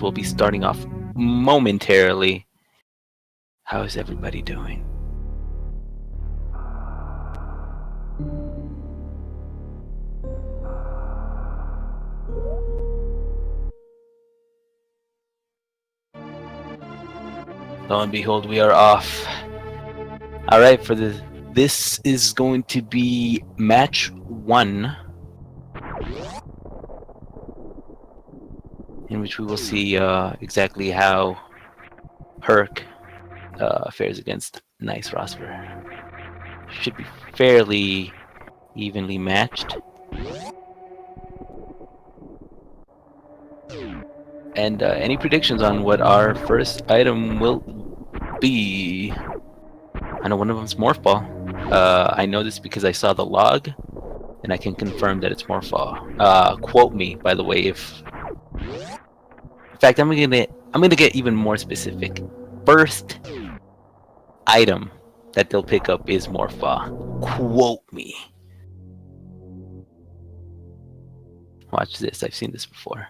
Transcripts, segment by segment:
will be starting off momentarily. How is everybody doing? Lo and behold, we are off. All right, for this is going to be match 1, in which we will see exactly how Herc fares against NeisRosver. Should be fairly evenly matched. And any predictions on what our first item will be? I know one of them's Morph Ball. I know this because I saw the log, and I can confirm that it's Morph Ball. Quote me, by the way, if... In fact, I'm gonna get even more specific. First item that they'll pick up is Morph Ball. Quote me. Watch this. I've seen this before.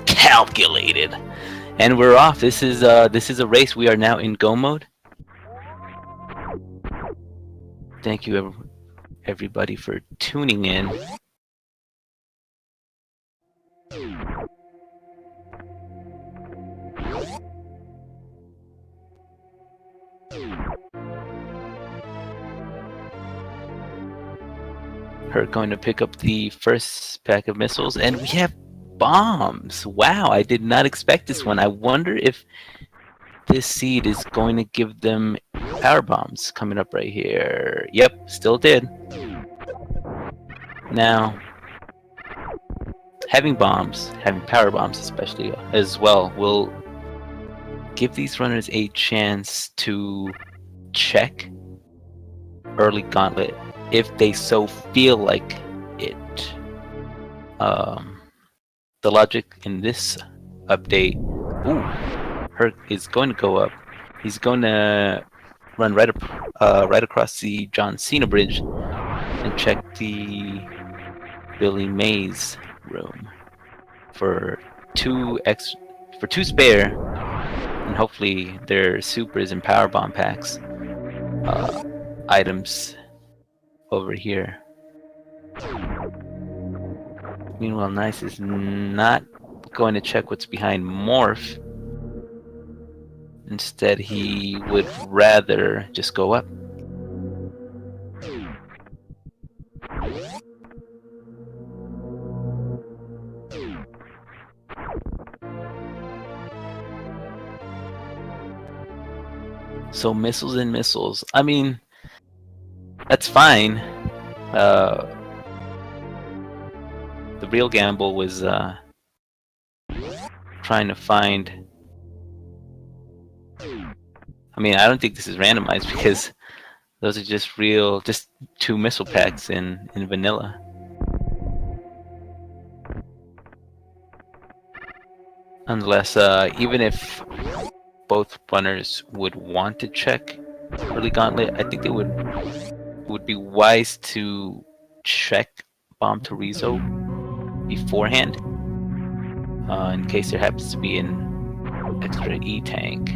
Calculated, and we're off. This is a race. We are now in go mode. Thank you everybody for tuning in. We're going to pick up the first pack of missiles, and we have bombs. Wow, I did not expect this one. I wonder if this seed is going to give them power bombs. Coming up right here. Yep, still did. Now, having bombs, having power bombs especially as well, will give these runners a chance to check early Gauntlet if they so feel like it. The logic in this update, Herc is going to go up. He's going to run right across the John Cena bridge and check the Billy Mays room for two spare, and hopefully their supers and power bomb packs items over here. Meanwhile, Nice is not going to check what's behind Morph. Instead, he would rather just go up. So missiles and missiles. I mean, that's fine. The real gamble was trying to find... I mean, I don't think this is randomized because those are just just 2 missile packs in vanilla. Nonetheless, even if both runners would want to check early Gauntlet, I think it would be wise to check Bomb to Rezo beforehand, in case there happens to be an extra E-tank.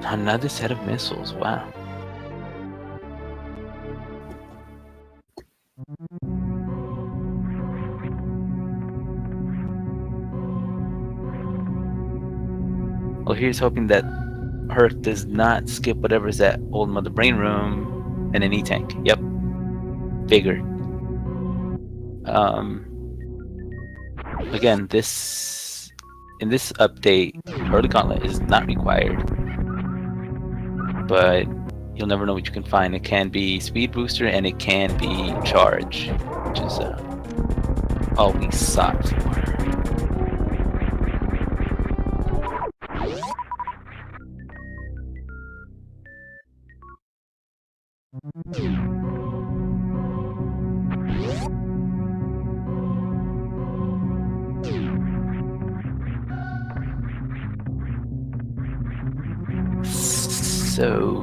Another set of missiles, wow. Well, here's hoping that Herc does not skip whatever's at Old Mother Brain Room and an E-tank. Yep. Figured. Again, in this update, early Gauntlet is not required. But you'll never know what you can find. It can be speed booster and it can be charge, which is all we sought for. So,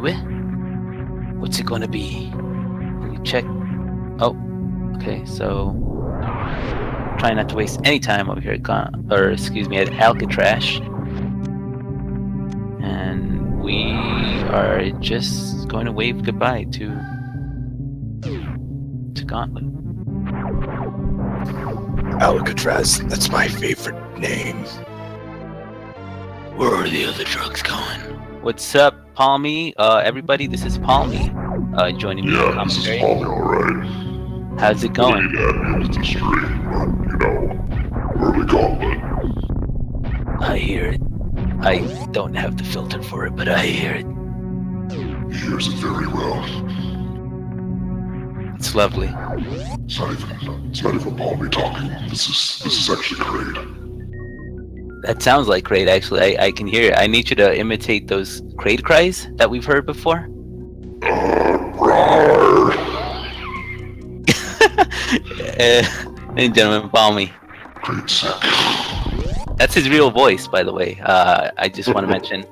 what's it gonna be? Let me check. Oh, okay. So, trying not to waste any time over here at at Alcatraz, and we are just going to wave goodbye to Gauntlet. Alcatraz, that's my favorite name. Where are the other drugs going? What's up, Palmy? Everybody, this is Palmy. Joining me in the commentary. Yeah, this is Palmy, alright. How's it going? It's a stream, but, early Gauntlet. I hear it. I don't have the filter for it, but I hear it. He hears it very well. It's lovely. It's not even Palmy talking. This is actually Kraid. That sounds like Kraid, actually. I can hear it. I need you to imitate those Kraid cries that we've heard before. Ladies and gentlemen, Palmy. Kraid sick. That's his real voice, by the way. I just want to mention.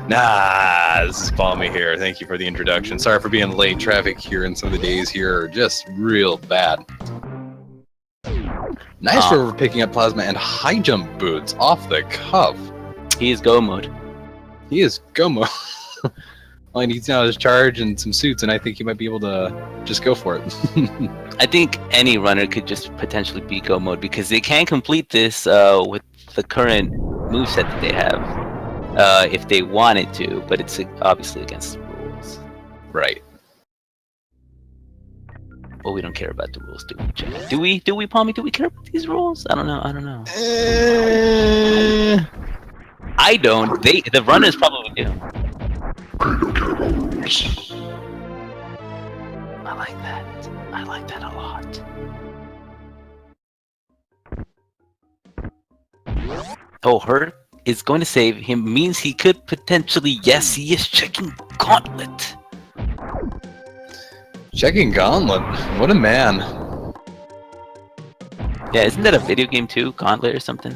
Nah, this is Palmy here. Thank you for the introduction. Sorry for being late. Traffic here and some of the days here are just real bad. NeisRosver for picking up plasma and high jump boots off the cuff. He is go mode. He is go mode. All he needs now is charge and some suits, and I think he might be able to just go for it. I think any runner could just potentially be go mode because they can complete this with the current moveset that they have if they wanted to, but it's obviously against the rules. Right. Well, we don't care about the rules, do we, Chad? Do we, Palmy? Do we care about these rules? I don't know. I don't. The runners probably do. Kraid don't care about rules. I like that. I like that a lot. Oh, her is going to save him means he could potentially. Yes, he is checking Gauntlet. Checking Gauntlet. What a man. Yeah, isn't that a video game too? Gauntlet or something?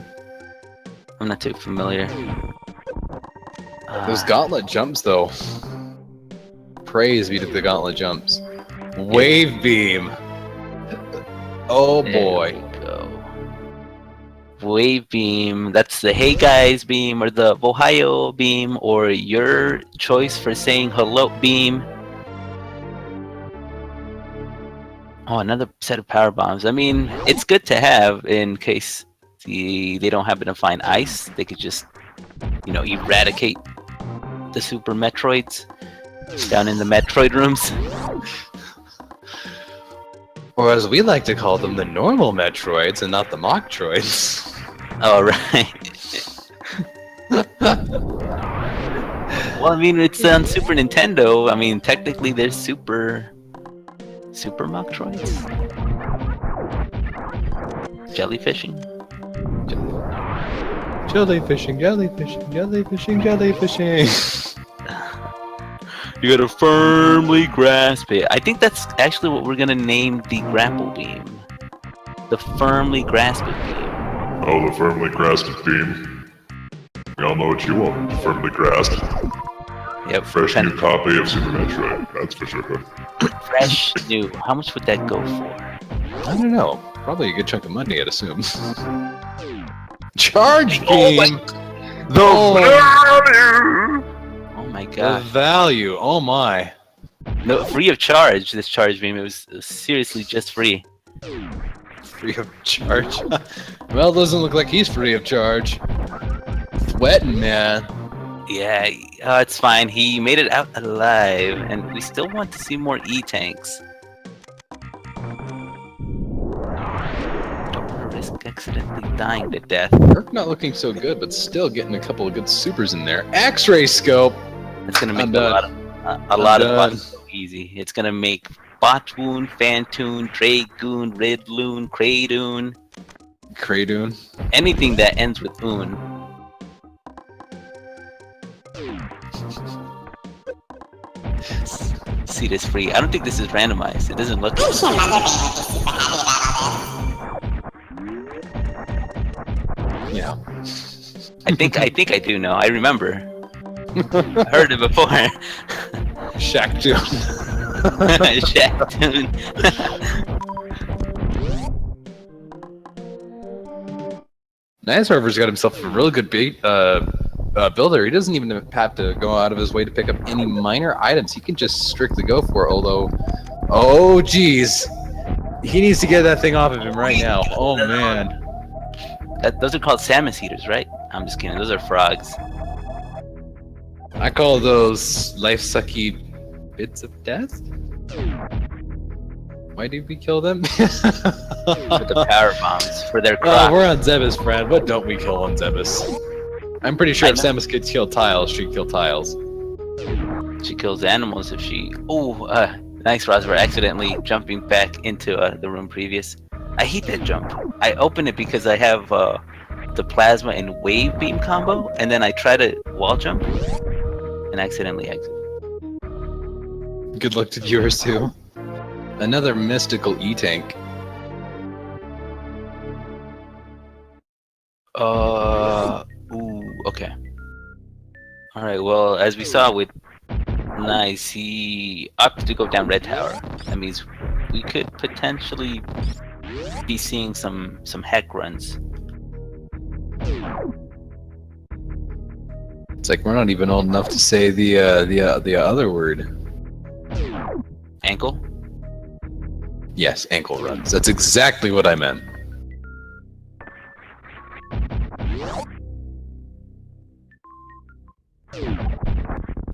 I'm not too familiar. Those Gauntlet jumps, though. Praise be to the Gauntlet jumps. Wave beam. Oh boy. There we go. Wave beam. That's the hey guys beam or the Ohio beam or your choice for saying hello beam. Oh, another set of power bombs. I mean, it's good to have in case they don't happen to find ice. They could just, eradicate the Super Metroids down in the Metroid rooms. Or as we like to call them, the normal Metroids and not the Mocktroids. Oh, right. Well, I mean, it's on Super Nintendo. I mean, technically, there's Super Mocktroids? Jellyfishing? Jellyfishing. You gotta firmly grasp it. I think that's actually what we're gonna name the grapple beam. The firmly grasp it beam. Oh, the firmly grasped beam. We all know what you want. Firmly grasped. Yep. Fresh new copy of Super Metroid. That's for sure. Fresh new. How much would that go for? I don't know. Probably a good chunk of money, I'd assume. Charge beam! Oh my The god. value, oh my. No, free of charge, this charge beam. It was seriously just free. Free of charge? Well, doesn't look like he's free of charge. Sweating, man. Yeah, it's fine. He made it out alive, and we still want to see more E-tanks. Don't want to risk accidentally dying to death. Herc not looking so good, but still getting a couple of good supers in there. X-ray scope! It's gonna make I'm a done. lot of bots so easy. It's gonna make Botwoon, Fantoon, Dragoon, Redloon, Kradoon. Kradoon. Anything that ends with oon. Seat is free. I don't think this is randomized. It doesn't look. Yeah. I think I do know. I remember. I heard it before. Shack tune. Shack tune. NeisRosver's got himself a really good builder. He doesn't even have to go out of his way to pick up any minor items. He can just strictly go for it, although... Oh, jeez. He needs to get that thing off of him right now. Oh, man. Those are called Samus eaters, right? I'm just kidding. Those are frogs. I call those life-sucky bits of death? Why did we kill them? With the power bombs for their crops. We're on Zebus, friend. What don't we kill on Zebus? I'm pretty sure if Samus could kill tiles, she'd kill tiles. She kills animals if she... Ooh, NeisRosver accidentally jumping back into the room previous. I hate that jump. I open it because I have the plasma and wave beam combo, and then I try to wall jump and accidentally exit. Good luck to viewers too. Another mystical E-tank. Ooh, okay. Alright, well, as we saw with Nice, he opted to go down Red Tower. That means we could potentially be seeing some heck runs. It's like we're not even old enough to say the other word. Ankle? Yes, ankle runs. That's exactly what I meant.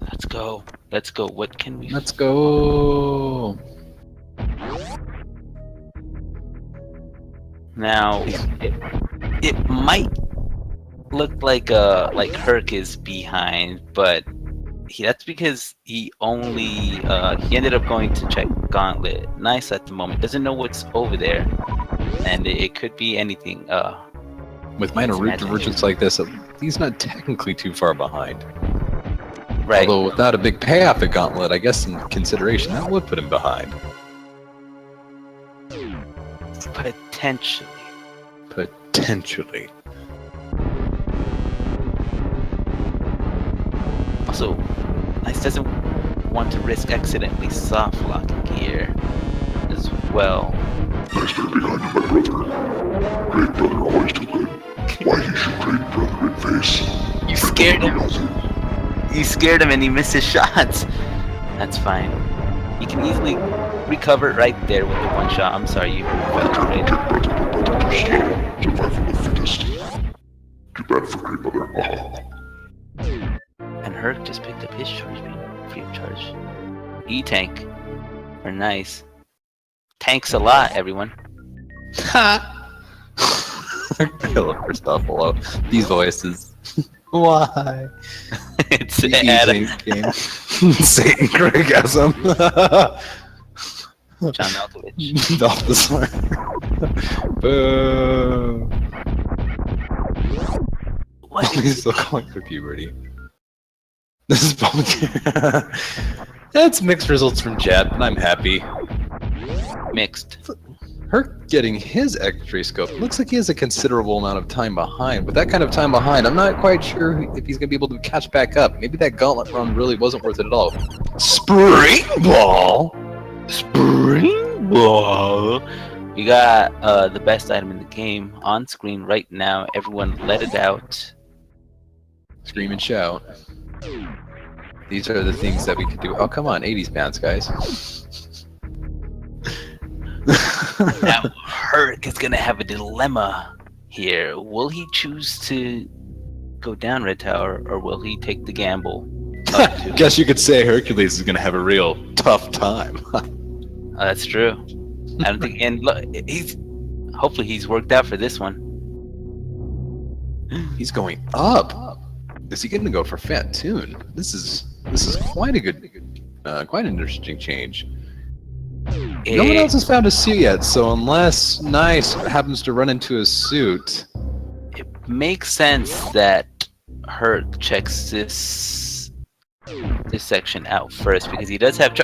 Let's go. Let's go. What can we... Let's go. Now, it might look like Herc is behind, but that's because he only he ended up going to check Gauntlet. Nice at the moment doesn't know what's over there, and it could be anything. With minor route divergence like this, he's not technically too far behind. Right. Although without a big payoff at Gauntlet, I guess in consideration that would put him behind. Potentially. Potentially. Also, Nice doesn't want to risk accidentally soft locking here as well. I stand behind you, my brother. Great brother always too good. Why he should great brother in face? You scared him. You scared him and he missed his shots. That's fine. You can easily recover right there with the one shot. I'm sorry, you felt great. Survival of the fittest. Too bad for great brother. And Herc just picked up his charge beam. Free of charge. E-tank. Or Nice. Tanks a lot, everyone. Ha! I love her stuff below. These voices. Why? It's The Adam. game. Satan Gregasm. John Malkovich. Off the smart. Boo. What? He's still calling for puberty. This is public. That's mixed results from Jet, and I'm happy. Mixed. Herc getting his X-ray scope. Looks like he has a considerable amount of time behind. With that kind of time behind, I'm not quite sure if he's going to be able to catch back up. Maybe that Gauntlet run really wasn't worth it at all. Spring Ball! Spring Ball! We got the best item in the game on screen right now. Everyone let it out. Scream and shout. These are the things that we could do. Oh, come on, 80s bounce, guys. Now, Herc is gonna have a dilemma here. Will he choose to go down Red Tower, or will he take the gamble? Guess you could say Hercules is gonna have a real tough time. That's true. I don't think, and look, hopefully he's worked out for this one. He's going up. Is he gonna go for Fat Tune? This is quite a good, quite an interesting change. No one else has found a suit yet, so unless Nice happens to run into a suit... It makes sense that Herc checks this section out first, because he does have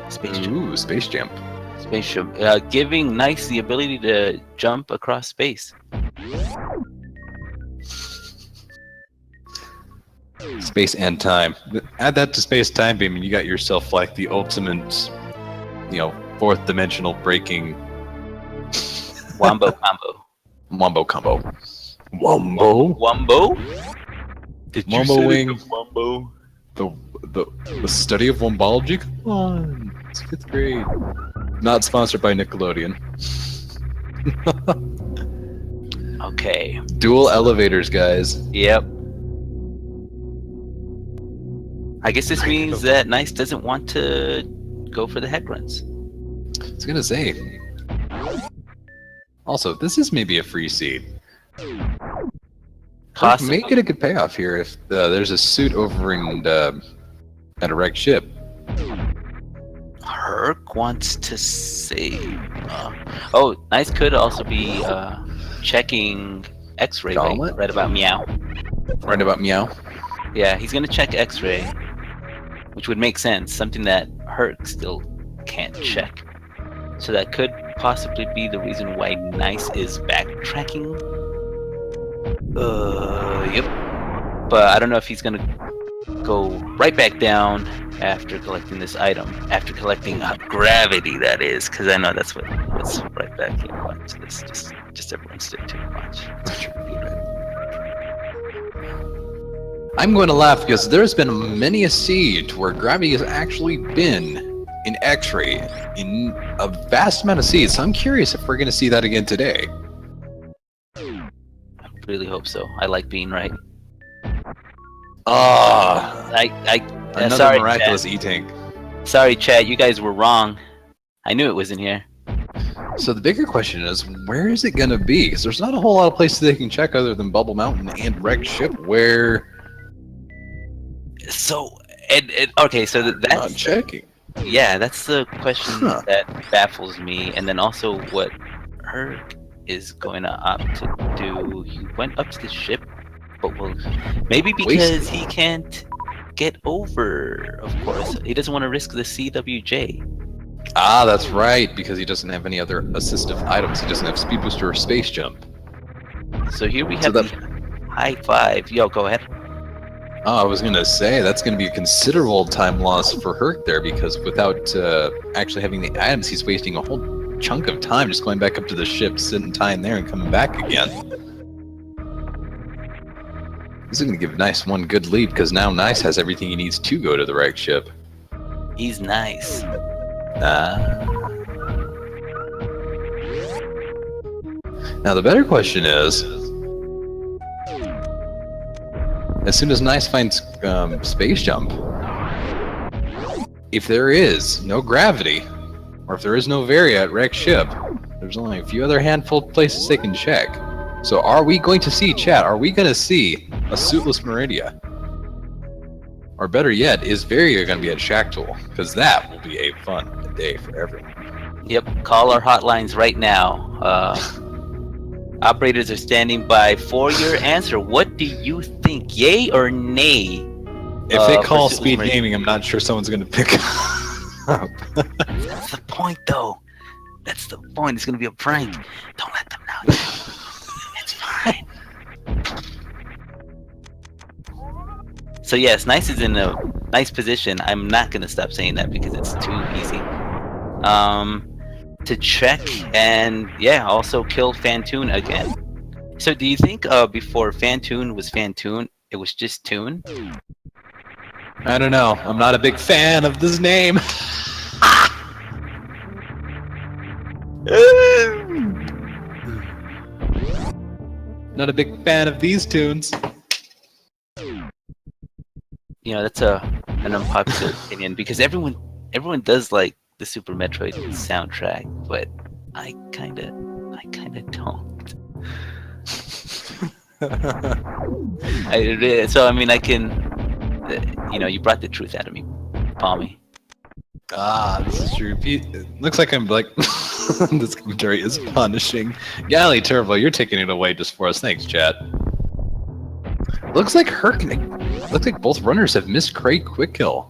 space jump. Ooh, space jump. Space jump. Giving Nice the ability to jump across space. Space and time. Add that to space time beam, and you got yourself like the ultimate, fourth dimensional breaking Wombo combo. Wombo combo. Wombo? Did you Wombo say wing. Wombo? The study of wombology? Come on. It's 5th grade. Not sponsored by Nickelodeon. Okay. Dual elevators, guys. Yep. I guess this means that Nice doesn't want to go for the head runs. I was gonna say. Also, this is maybe a free seed. Possibly. May get a good payoff here if there's a suit over at a wrecked ship. Herc wants to save. Nice could also be checking X-ray Gauntlet? right about Meow. Right about Meow. Yeah, he's gonna check X-ray, which would make sense. Something that Herc still can't check. So that could possibly be the reason why Nice is backtracking. Yep. But I don't know if he's gonna go right back down after collecting this item. After collecting gravity, that is, because I know that's what's right back here. Watch this. Just everyone stay tuned. Watch. I'm going to laugh because there's been many a seed where gravity has actually been in X-ray in a vast amount of seeds. So I'm curious if we're going to see that again today. I really hope so. I like being right. Another sorry, miraculous chat. E-tank. Sorry, chat. You guys were wrong. I knew it was in here. So the bigger question is, where is it going to be? Because there's not a whole lot of places they can check other than Bubble Mountain and wrecked ship where... So, okay, so that's... Not checking. Yeah, that's the question that baffles me. And then also what Herc is going to opt to do. He went up to the ship, but maybe because he can't get over, of course. He doesn't want to risk the CWJ. Ah, that's right, because he doesn't have any other assistive items. He doesn't have speed booster or space jump. So here we have the high five. Yo, go ahead. Oh, I was going to say, that's going to be a considerable time loss for Herc there, because without actually having the items, he's wasting a whole chunk of time just going back up to the ship, sitting time there, and coming back again. This is going to give Nice one good lead, because now Nice has everything he needs to go to the right ship. He's nice. Now the better question is, as soon as Nice finds space jump, if there is no gravity, or if there is no Varia at wrecked ship, there's only a few other handful of places they can check. So are we going to see, chat, are we going to see a suitless Meridia? Or better yet, is Varia going to be at Shacktool? Because that will be a fun day for everyone. Yep, call our hotlines right now. Operators are standing by for your answer. What do you think, yay or nay? If they call speed gaming, I'm not sure someone's going to pick up. That's the point, though. That's the point. It's going to be a prank. Don't let them know. It's fine. So yes, Nice is in a nice position. I'm not going to stop saying that because it's too easy. To check and also kill Fantoon again. So do you think before Fantoon was Fantoon, it was just Toon? I don't know. I'm not a big fan of this name. Not a big fan of these tunes. You know, that's an unpopular opinion because everyone does like the Super Metroid soundtrack, but I kinda don't. So I mean, I can, you brought the truth out of me, Palmy. Ah, this is true. It looks like I'm like this commentary is punishing. Golly, Turbo, you're taking it away just for us. Thanks, chat. Looks like both runners have missed Craig quick kill.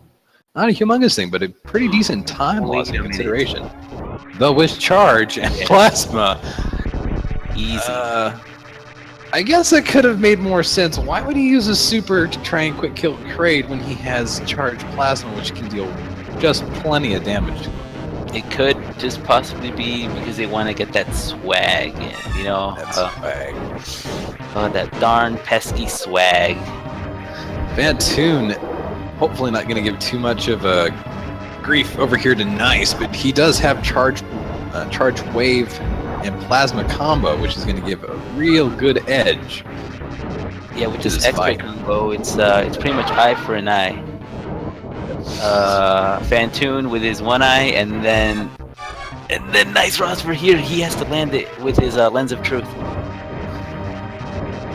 Not a humongous thing, but a pretty decent time loss in consideration. Though with charge and plasma, Easy. I guess that could have made more sense. Why would he use a super to try and quick kill Kraid when he has charged plasma, which can deal just plenty of damage? It could just possibly be because they want to get that swag in, you know? That swag. Oh, that darn pesky swag. Fantoon, hopefully not going to give too much of a grief over here to Nice, but he does have charge wave and plasma combo, which is going to give a real good edge. Yeah, which is extra combo. It's pretty much eye for an eye. Fantoon with his one eye, and then NeisRosver here. He has to land it with his lens of truth.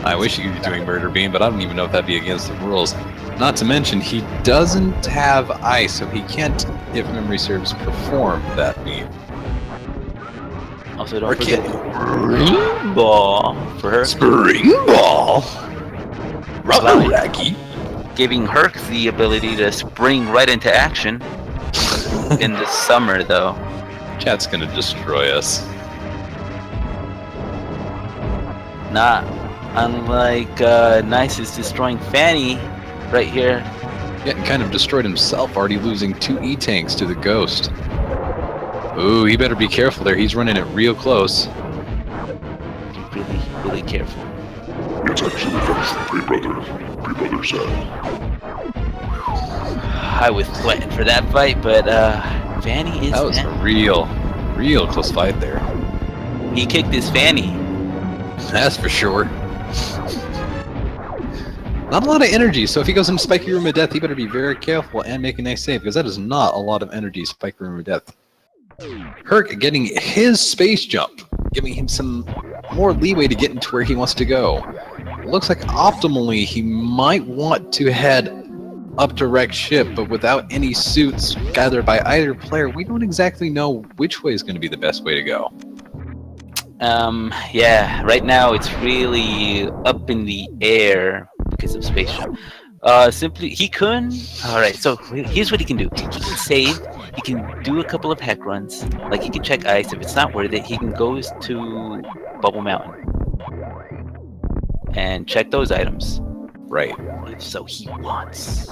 I wish he could be doing Murder Beam, but I don't even know if that'd be against the rules. Not to mention, he doesn't have ice, so he can't, if memory serves, perform that beam. Also, don't forget Spring Ball for her. Spring Ball! Rubber-Raggy! Giving Herc the ability to spring right into action in the summer, though. Chat's gonna destroy us. Not unlike Nice is destroying Fanny right here. Getting kind of destroyed himself, already losing 2 E-tanks to the Ghost. Ooh, he better be careful there. He's running it real close. Be really, really careful. It's actually thanks to Prey Brother said. I was sweating for that fight, but Fanny is. That was a real close fight there. He kicked his Fanny. That's for sure. Not a lot of energy, so if he goes into Spiky Room of Death, he better be very careful and make a nice save, because that is not a lot of energy, Spiky Room of Death. Herc getting his space jump, giving him some more leeway to get into where he wants to go. Looks like optimally he might want to head up to wreck ship, but without any suits gathered by either player, we don't exactly know which way is going to be the best way to go. Yeah, right now it's really up in the air because of space jump. Simply, he couldn't. Alright, so here's what he can do. He can save, he can do a couple of heck runs, like he can check ice. If it's not worth it, he can go to Bubble Mountain and check those items. Right. If so he wants.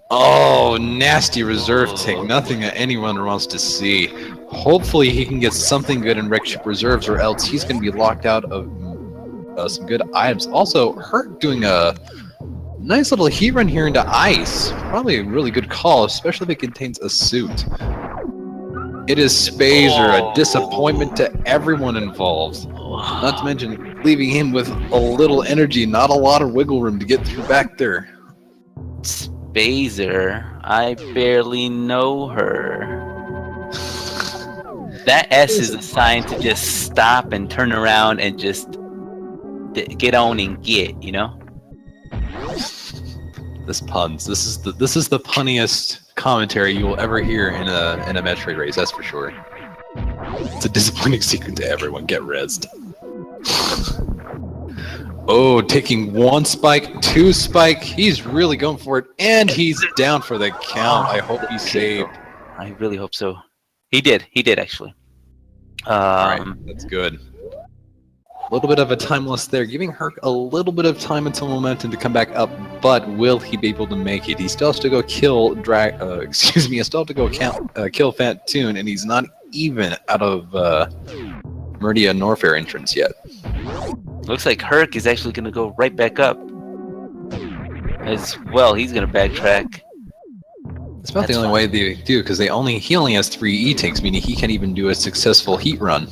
Oh, nasty reserve tank. Nothing that anyone wants to see. Hopefully he can get something good in wreck ship reserves, or else he's going to be locked out of some good items. Also, Herc doing a nice little heat run here into ice. Probably a really good call, especially if it contains a suit. It is Spazer, a disappointment to everyone involved. Not to mention leaving him with a little energy, not a lot of wiggle room to get through back there. Spazer, I barely know her. That S is a sign to just stop and turn around and just get on and get, you know? This puns. This is the punniest commentary you will ever hear in a Metroid race, that's for sure. It's a disappointing secret to everyone. Get rezzed. Oh, taking 1 spike, 2 spike. He's really going for it, and he's down for the count. I hope he saved. I really hope so. He did actually. Alright, that's good. A little bit of a time loss there, giving Herc a little bit of time until momentum to come back up, but will he be able to make it? He still has to go kill kill Fantoon, and he's not even out of Meridia Norfair entrance yet. Looks like Herc is actually going to go right back up. As well, he's going to backtrack. It's about the only way they do, because he only has 3 E-tanks, meaning he can't even do a successful heat run.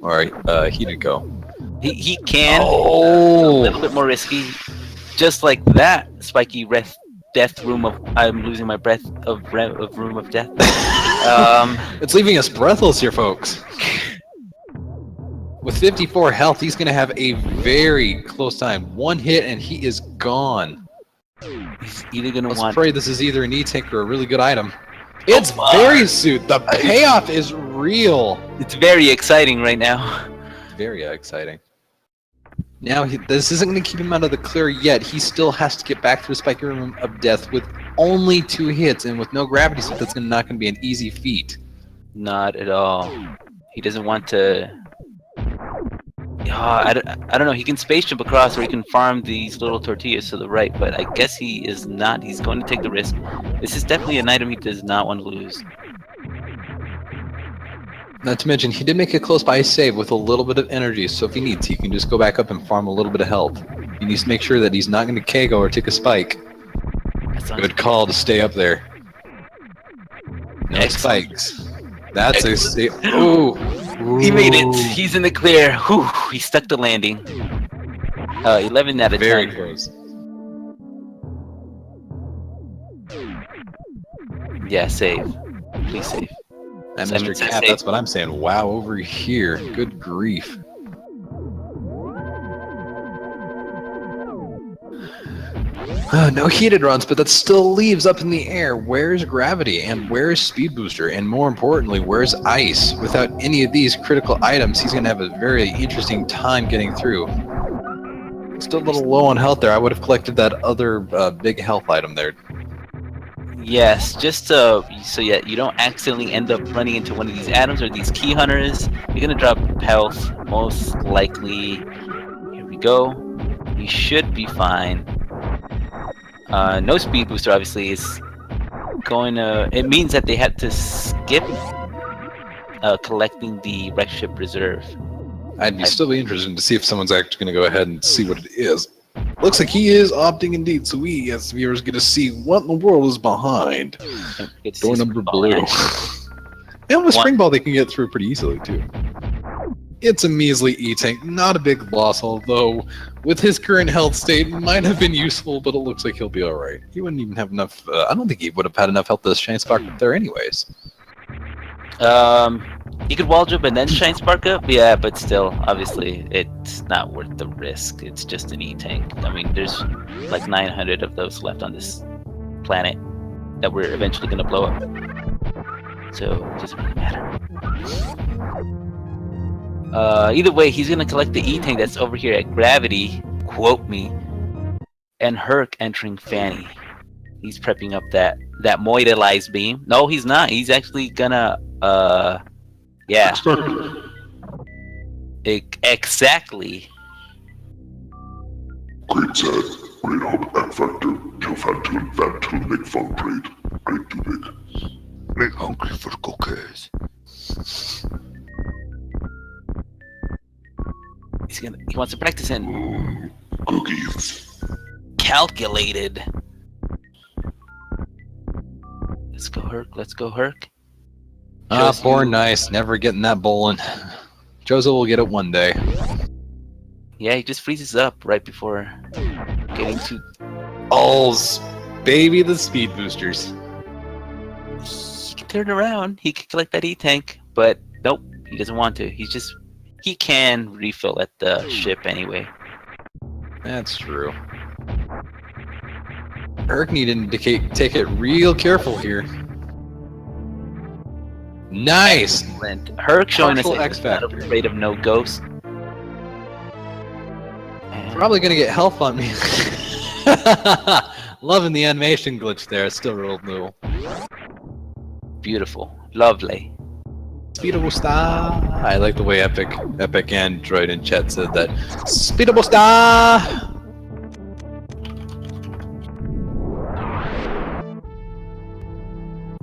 Or heated go. He can. A Oh! little bit more risky. Just like that spiky death room of I'm losing my breath of room of death. It's leaving us breathless here, folks. With 54 health, he's going to have a very close time. 1 hit and he is gone. He's either going to Let's want. pray this is either an E-tank or a really good item. It's very suit. The payoff is real. It's very exciting right now. Very exciting. Now, this isn't going to keep him out of the clear yet. He still has to get back to the Spiky Room of Death with only 2 hits, and with no gravity suit, that's not going to be an easy feat. Not at all. He doesn't want to I don't know. He can space jump across, or he can farm these little tortillas to the right. But I guess he is not. He's going to take the risk. This is definitely an item he does not want to lose. Not to mention, he did make a close by save with a little bit of energy, so if he needs, he can just go back up and farm a little bit of health. He needs to make sure that he's not going to KO or take a spike. Good call to stay up there. No spikes. That's a ooh. He made it. He's in the clear. Whew. He stuck the landing. 11 out of 10. Very close. Yeah, save. Please save. And Simon Mr. says Cat, save. that's what I'm saying. Wow, over here. Good grief. No heated runs, but that still leaves up in the air. Where's gravity? And where's speed booster? And more importantly, where's ice? Without any of these critical items, he's going to have a very interesting time getting through. Still a little low on health there. I would have collected that other big health item there. Yes, just so yeah, you don't accidentally end up running into one of these atoms or these key hunters. You're gonna drop health, most likely. Here we go. You should be fine. No speed booster, obviously, is going to. It means that they had to skip collecting the wreck ship reserve. I'd still be interested to see if someone's actually going to go ahead and see what it is. Looks like he is opting indeed, so we as viewers get to see what in the world is behind. Door number blue. And with Spring Ball they can get through pretty easily too. It's a measly E-Tank, not a big loss, although with his current health state might have been useful, but it looks like he'll be alright. He wouldn't even have enough, I don't think he would have had enough health to Shine Spark up there anyways. You could wall jump and then Shine Spark up, yeah, but still, obviously, it's not worth the risk. It's just an E-Tank. I mean, there's like 900 of those left on this planet that we're eventually going to blow up. So, it doesn't really matter. Either way, he's going to collect the E-Tank that's over here at Gravity, quote me, and Herc entering Fanny. He's prepping up that moidalized beam. No, he's not. He's actually gonna, yeah. Exactly. Great set. Great hop F factor. Kill fat to make fun trade. Great too big. Make hungry for cookies. He wants to practice in Cookies. calculated. Let's go Herc. Let's go Herc. Poor Nice, never getting that bowling. Jozo will get it one day. Yeah, he just freezes up right before getting to. Alls, baby, the speed boosters. He can turn around. He can collect that E-Tank, but nope, he doesn't want to. He can refill at the ship anyway. That's true. Herc needed to take it real careful here. Nice! Excellent. Herc showing us Partial that X he's not Factor. afraid of no ghost. Probably gonna get health on me. Loving the animation glitch there. It's still real new. Beautiful. Lovely. Speedable star. I like the way Epic Android in chat said that. Speedable star.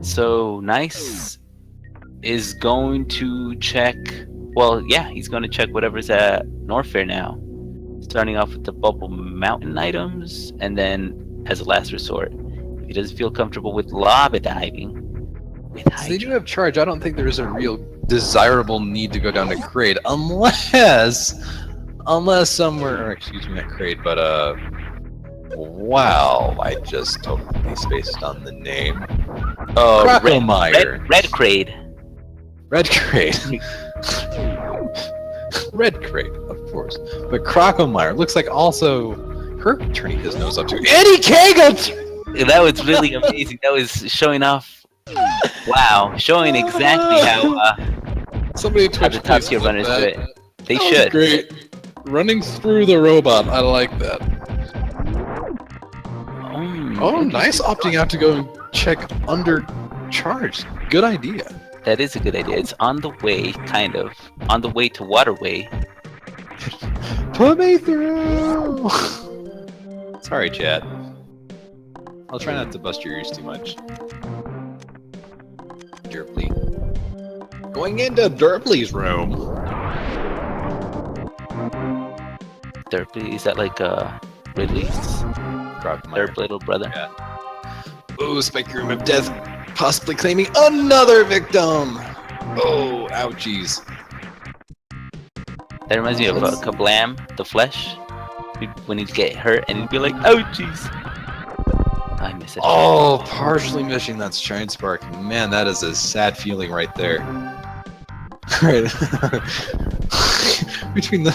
So Nice is going to check. Well, yeah, he's going to check whatever's at Norfair now. Starting off with the Bubble Mountain items, and then as a last resort, if he doesn't feel comfortable with lava diving, So they do have charge. I don't think there's a real desirable need to go down to Kraid unless somewhere, or excuse me, not Kraid, but wow, I just totally spaced on the name. Oh, Crocomire. Red Kraid. Red Kraid. Red Kraid, of course. But Crocomire looks like also Herc turning his nose up to Eddie Kagan! That was really amazing. That was showing off. Wow, showing exactly how Somebody how the top tier runners do it. They That was should. great. Running through the robot. I like that. Oh, nice opting out to go and check under charge. Good idea. That is a good idea. It's on the way, kind of. On the way to Waterway. Put me through! Sorry, chat. I'll try not to bust your ears too much. Derply. Going into Derply's room. Derply, is that like Ridley's Derp little brother? Yeah. Oh, spiky room of death, possibly claiming another victim. Oh, ouchies. That reminds me of Kablam, the Flesh. When he'd get hurt and he'd be like, ouchies. I miss it. Oh, partially missing that Shine Spark. Man, that is a sad feeling right there. Right. Between the...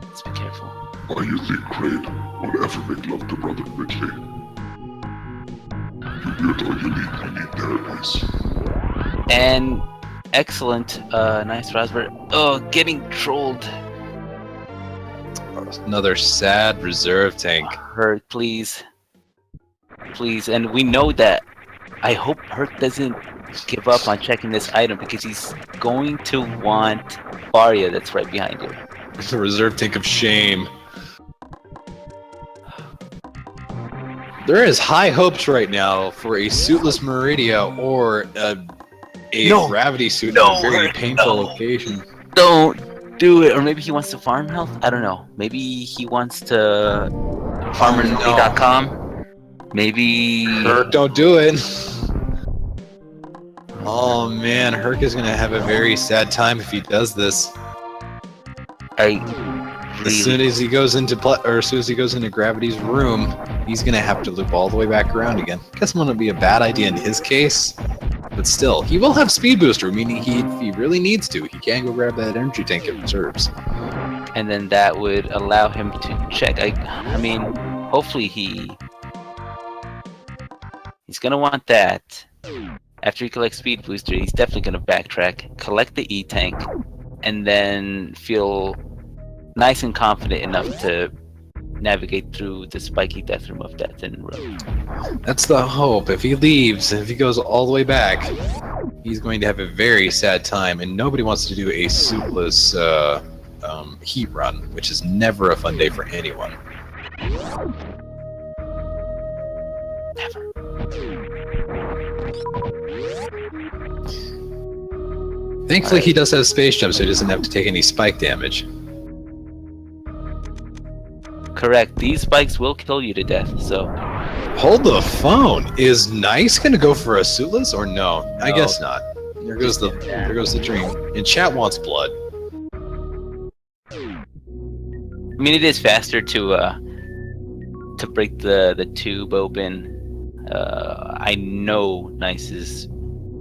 Let's be careful. Why you think Kraid will ever make love to Brother Ridley? You weirdo, you need therapies. And excellent, NeisRosver. Oh, getting trolled. Another sad reserve tank. Hurt, please. Please, and we know that. I hope Hurt doesn't give up on checking this item because he's going to want Varia that's right behind you. The reserve tank of shame. There is high hopes right now for a suitless Meridia or a gravity suit in a very painful location. Don't do it. Or maybe he wants to farm health? I don't know. Maybe he wants to farmer.com. Maybe... Herc, don't do it. Oh man, Herc is gonna have a very sad time if he does this. As soon as he goes into Gravity's room, he's gonna have to loop all the way back around again. Guess it wouldn't be a bad idea in his case, but still, he will have speed booster, meaning if he really needs to, he can go grab that energy tank it reserves. And then that would allow him to check. I mean, hopefully he's gonna want that. After he collects speed booster, he's definitely gonna backtrack, collect the E-tank, and then feel nice and confident enough to navigate through the spiky death room of death in room. That's the hope. If he leaves, if he goes all the way back, he's going to have a very sad time, and nobody wants to do a suitless heat run, which is never a fun day for anyone. Never. Thankfully, he does have space jump, so he doesn't have to take any spike damage. Correct. These spikes will kill you to death, so... Hold the phone! Is Nice gonna go for a suitless, or no? I guess not. There goes the dream. And chat wants blood. I mean, it is faster to break the tube open. I know Nice is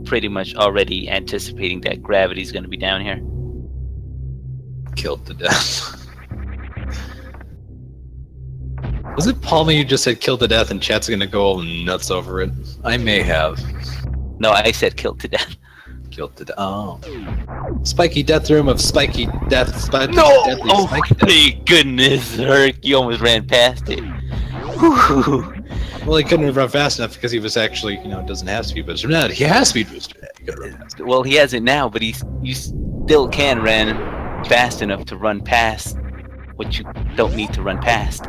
pretty much already anticipating that gravity's gonna be down here. Killed to death. Was it Palmy you just said killed to death and chat's gonna go all nuts over it? I may have. No, I said killed to death. Killed to death. Oh. Spiky death room of spiky death. No! Oh my goodness, Herc, you almost ran past it. Whew. Well, he couldn't have run fast enough because he was actually, doesn't have speed booster. No, he has speed booster. Well, he has it now, but you still can run fast enough to run past what you don't need to run past.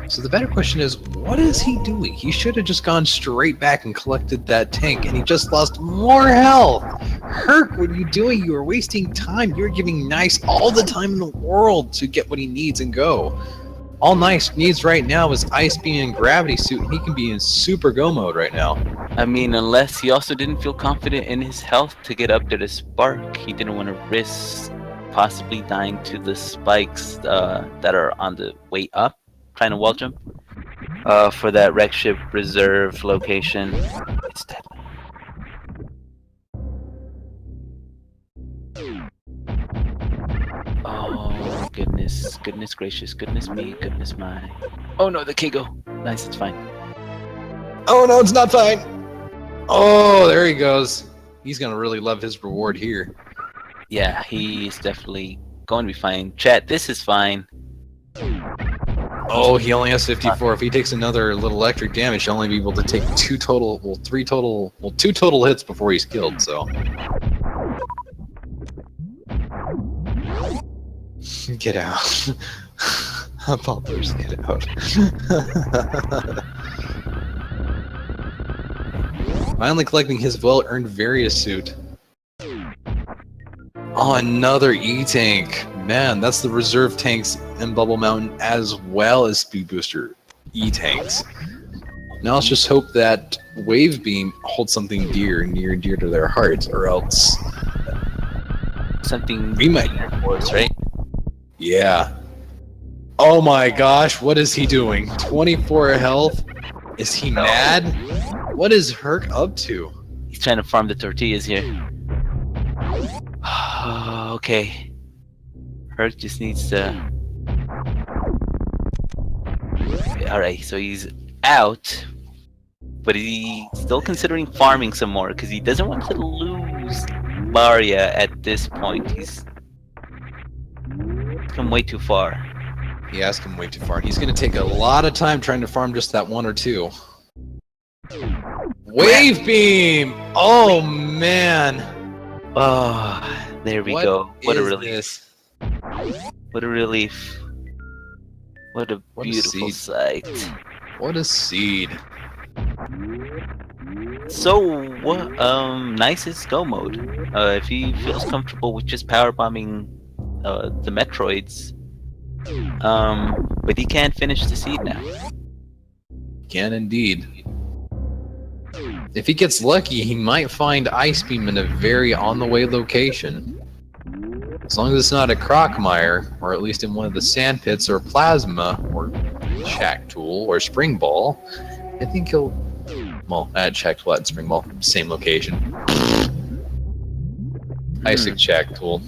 So the better question is, what is he doing? He should have just gone straight back and collected that tank, and he just lost more health. Herc, what are you doing? You are wasting time. You're giving Nice all the time in the world to get what he needs and go. All Nice needs right now is Ice Beam and Gravity Suit, and he can be in super go mode right now. I mean, unless he also didn't feel confident in his health to get up to the spark. He didn't want to risk possibly dying to the spikes that are on the way up, trying to wall jump for that wreck ship reserve location. It's dead. Oh goodness, goodness gracious, goodness me, goodness my. Oh no, the Kigo. Nice, it's fine. Oh no, it's not fine. Oh, there he goes. He's gonna really love his reward here. Yeah, he's definitely going to be fine. Chat, this is fine. Oh, he only has 54. If he takes another little electric damage, he'll only be able to take two total hits before he's killed, so. Get out. Poppers, get out. Finally collecting his well-earned various suit. Oh, another E-Tank. Man, that's the reserve tanks in Bubble Mountain as well as Speed Booster E-Tanks. Now let's just hope that Wave Beam holds something near and dear to their hearts, or else... Something we might... force, right? Yeah. Oh my gosh, what is he doing? 24 health? Is he mad? What is Herc up to? He's trying to farm the tortillas here. Okay. Herc just needs to... Alright, so he's out. But he's still considering farming some more because he doesn't want to lose Baria at this point. He's come way too far. He has come way too far. He's going to take a lot of time trying to farm just that one or two. Wave Beam! Oh, man. Oh, there we go. What a relief. This? What a relief. What a beautiful sight. What a seed. So, Neis's go mode. If he feels comfortable with just power bombing the Metroids, but he can't finish the seed now. Can indeed. If he gets lucky, he might find Ice Beam in a very on-the-way location. As long as it's not a Crocmire, or at least in one of the sand pits, or Plasma, or Shack Tool, or Spring Ball, I think he'll... Well, Shack Tool and Spring Ball, same location. Icic Shack Tool.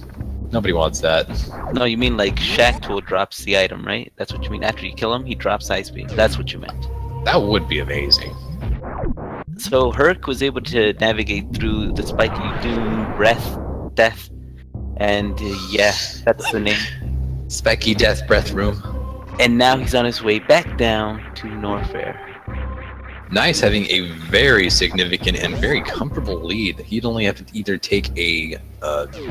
Nobody wants that. No, you mean like Shack Tool drops the item, right? That's what you mean. After you kill him, he drops Ice Beam. That's what you meant. That would be amazing. So Herc was able to navigate through the Spiky Doom, Breath, Death, and yeah, that's the name. Spiky Death Breath Room. And now he's on his way back down to Norfair. Neis having a very significant and very comfortable lead. He'd only have to either take a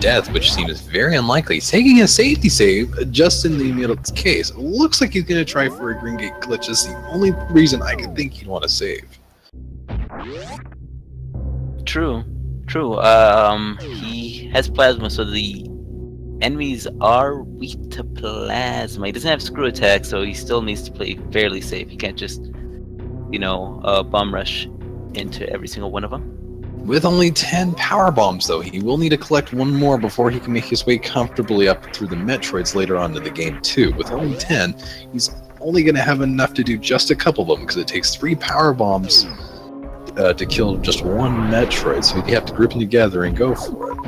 death, which seems very unlikely. He's taking a safety save just in the middle case. It looks like he's going to try for a Green Gate glitch. That's the only reason I can think he'd want to save. True. He has plasma, so the enemies are weak to plasma. He doesn't have screw attack, so he still needs to play fairly safe. He can't just, bomb rush into every single one of them. With only 10 power bombs, though, he will need to collect one more before he can make his way comfortably up through the Metroids later on in the game, too. With only 10, he's only going to have enough to do just a couple of them, because it takes 3 power bombs to kill just one Metroid, so you have to group them together and go for it.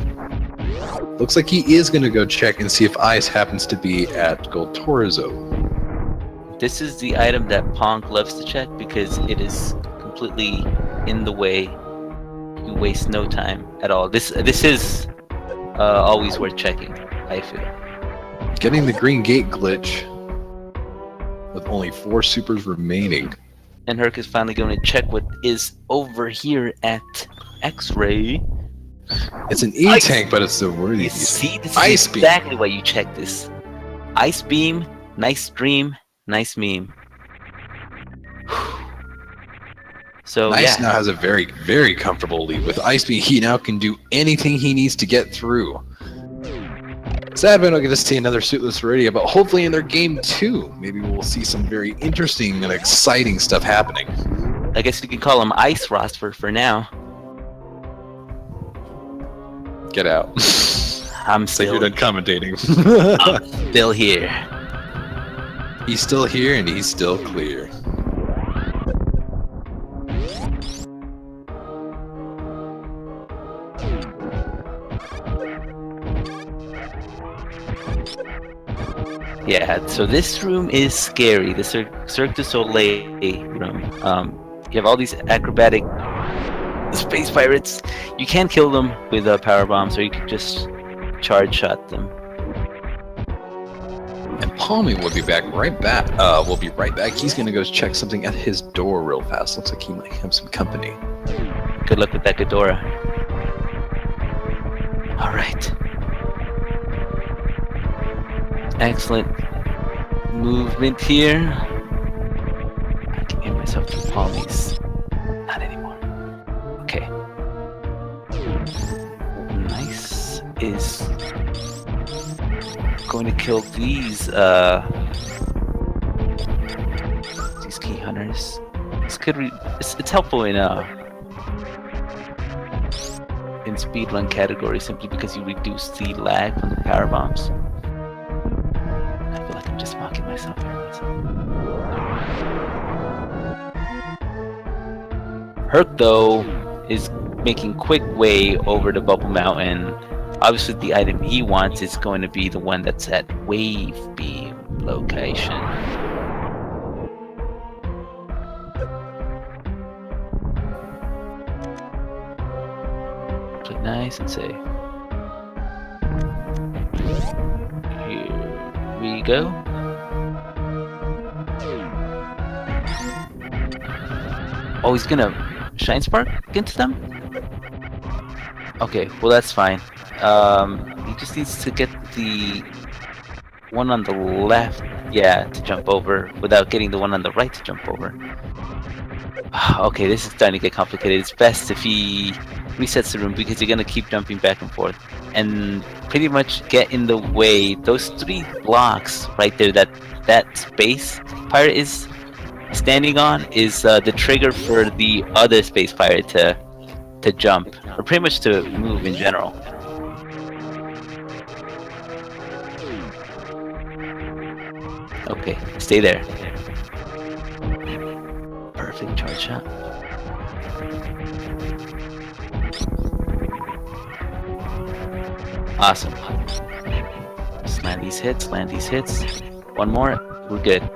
Looks like he is going to go check and see if Ice happens to be at Goltorizo. This is the item that Ponk loves to check because it is completely in the way. You waste no time at all. This is always worth checking, I feel. Getting the Green Gate glitch with only 4 supers remaining. And Herc is finally going to check what is over here at X-Ray. It's an E-Tank, but it's the worthy. You see, this Ice is Beam. exactly why you check this. Ice Beam, nice stream, nice meme. So Neis yeah. now has a very, very comfortable lead. With Ice Beam, he now can do anything he needs to get through. Sad we don't get to see another Suitless Viridia, but hopefully in their game 2, maybe we'll see some very interesting and exciting stuff happening. I guess you can call him NeisRosver for now. Get out. I'm It's like still, you're done commentating. I'm still here. He's still here and he's still clear. Yeah, so this room is scary. The Cirque du Soleil room. You have all these acrobatic space pirates. You can kill them with power bombs, or you can just charge shot them. And Palmy will be back right back. We'll be right back. He's gonna go check something at his door real fast. Looks like he might have some company. Good luck with that Ghidorah. All right. Excellent movement here. I can hear myself through Polly's. Not anymore. Okay. Nice is going to kill these key hunters. This could it's helpful in speedrun category simply because you reduce the lag from the power bombs. I feel like I'm just mocking myself here. Herc though is making quick way over to Bubble Mountain. Obviously the item he wants is going to be the one that's at Wave Beam location. Play nice and safe. Here we go. Oh, he's gonna Shine Spark against them? Okay, well that's fine. He just needs to get the one on the left, to jump over without getting the one on the right to jump over. Okay, this is starting to get complicated. It's best if he resets the room because you're gonna keep jumping back and forth and pretty much get in the way. Those 3 blocks right there that space pirate is standing on is the trigger for the other space pirate to jump, or pretty much to move in general. Okay, stay there. Perfect charge shot. Awesome. Just land these hits, land these hits. One more, we're good.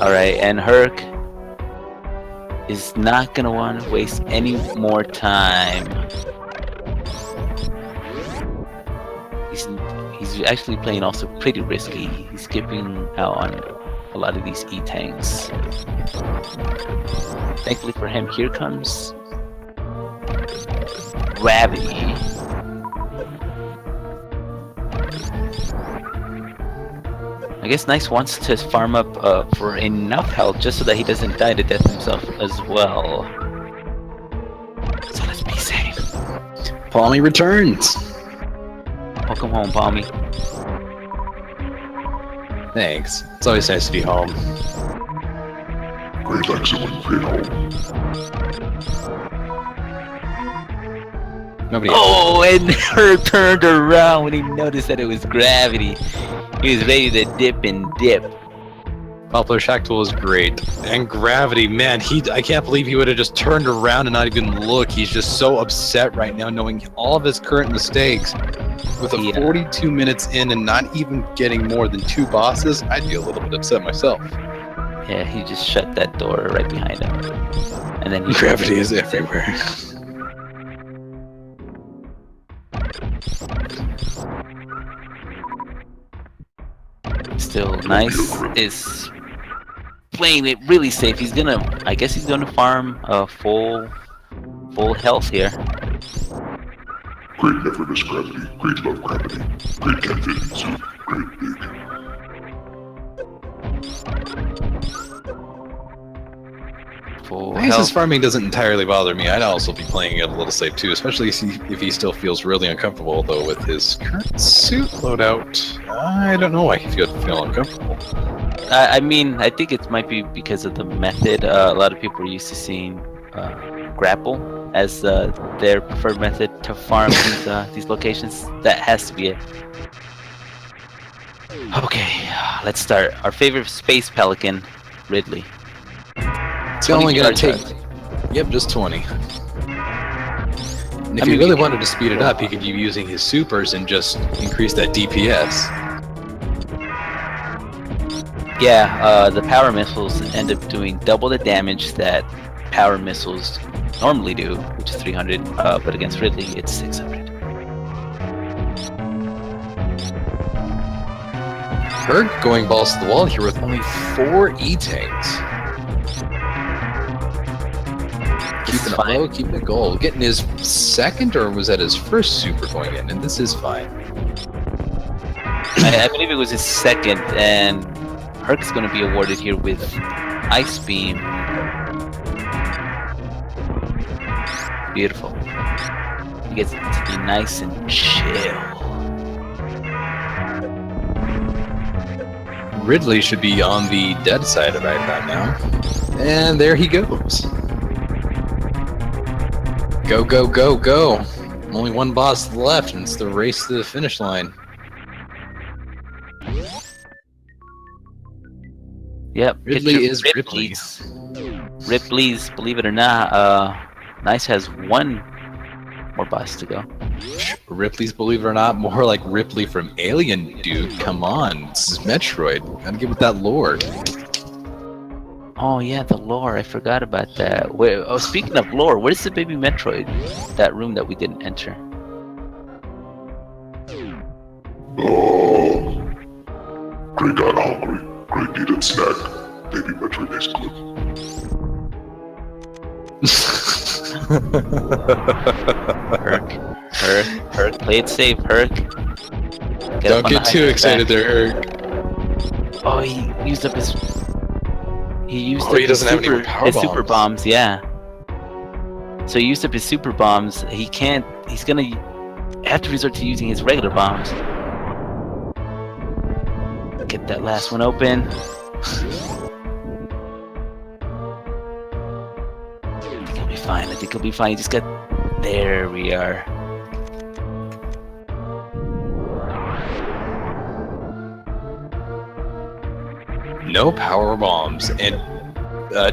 Alright, and Herc is not gonna want to waste any more time. He's actually playing also pretty risky. He's skipping out on a lot of these E-tanks. Thankfully for him, here comes Gravity. I guess Nice wants to farm up for enough health just so that he doesn't die to death himself as well. So let's be safe. Palmy returns. Welcome home, Palmy. Thanks. It's always nice to be home. Great excellent, great home. Nobody. Oh, and Herc turned around when he noticed that it was Gravity. He was ready to dip and dip. Poplar Shack Tool is great. And Gravity, man, I can't believe he would have just turned around and not even look. He's just so upset right now knowing all of his current mistakes. With a 42 minutes in and not even getting more than 2 bosses, I'd be a little bit upset myself. Yeah, he just shut that door right behind him. And then Gravity is everywhere. Still Nice is playing it really safe. I guess he's gonna farm full health here. Great effortless gravity, great love gravity, great conveniency, great big. Full Nice's health. farming doesn't entirely bother me. I'd also be playing it a little safe too, especially if he still feels really uncomfortable, though with his current suit loadout. I don't know why he feels uncomfortable. I mean, I think it might be because of the method. A lot of people are used to seeing grapple as their preferred method to farm these locations. That has to be it. Okay, let's start. Our favorite space pelican, Ridley. It's only gonna take... Yep, just 20. And if he really wanted to speed it up, he could be using his supers and just increase that DPS. Yeah, the power missiles end up doing double the damage that power missiles normally do, which is 300, but against Ridley, it's 600. Herc going balls to the wall here with only 4 E-tanks. Keeping it low, keeping it gold. Getting his second, or was that his first super going in? And this is fine. I believe it was his second, and Herc's going to be awarded here with Ice Beam. Beautiful. He gets to be nice and chill. Ridley should be on the dead side right about now. And there he goes. Go, go, go, go. Only one boss left, and it's the race to the finish line. Yep. Ridley is Ripley's. Ripley's, believe it or not, Nice has one more boss to go. Ripley's, believe it or not, more like Ripley from Alien, dude. Come on, this is Metroid. Gotta give it that lore. Oh yeah, the lore. I forgot about that. Speaking of lore, where's the baby Metroid? That room that we didn't enter. Oh, Gray got hungry. Gray needed snack. Baby Metroid is good. Herc, play it safe, Herc. Don't get too excited there, Herc. Oh, he used up his. He doesn't have any more power his bombs. super bombs, yeah. So he used up his super bombs. He can't. He's gonna have to resort to using his regular bombs. Get that last one open. I think he'll be fine. I think he'll be fine. He just got. There we are. No power bombs, and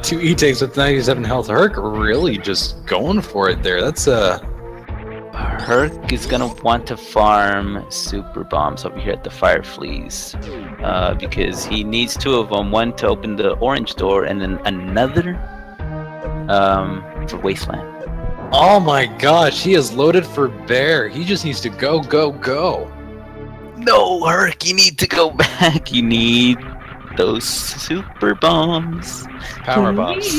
2 E-tanks with 97 health. Herc really just going for it there. That's Herc is gonna want to farm super bombs over here at the fire fleas, because he needs 2 of them. One to open the orange door, and then another for wasteland. Oh my gosh, he is loaded for bear. He just needs to go, go, go. No, Herc, you need to go back. You need those super bombs. Power bombs.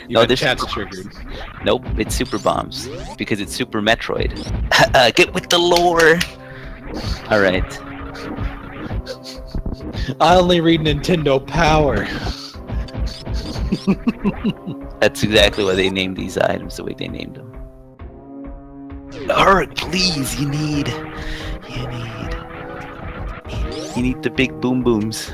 No, this chat's triggered. Nope, it's super bombs because it's Super Metroid. Get with the lore. All right. I only read Nintendo Power. That's exactly why they named these items the way they named them. Herc, please, you need the big boom booms.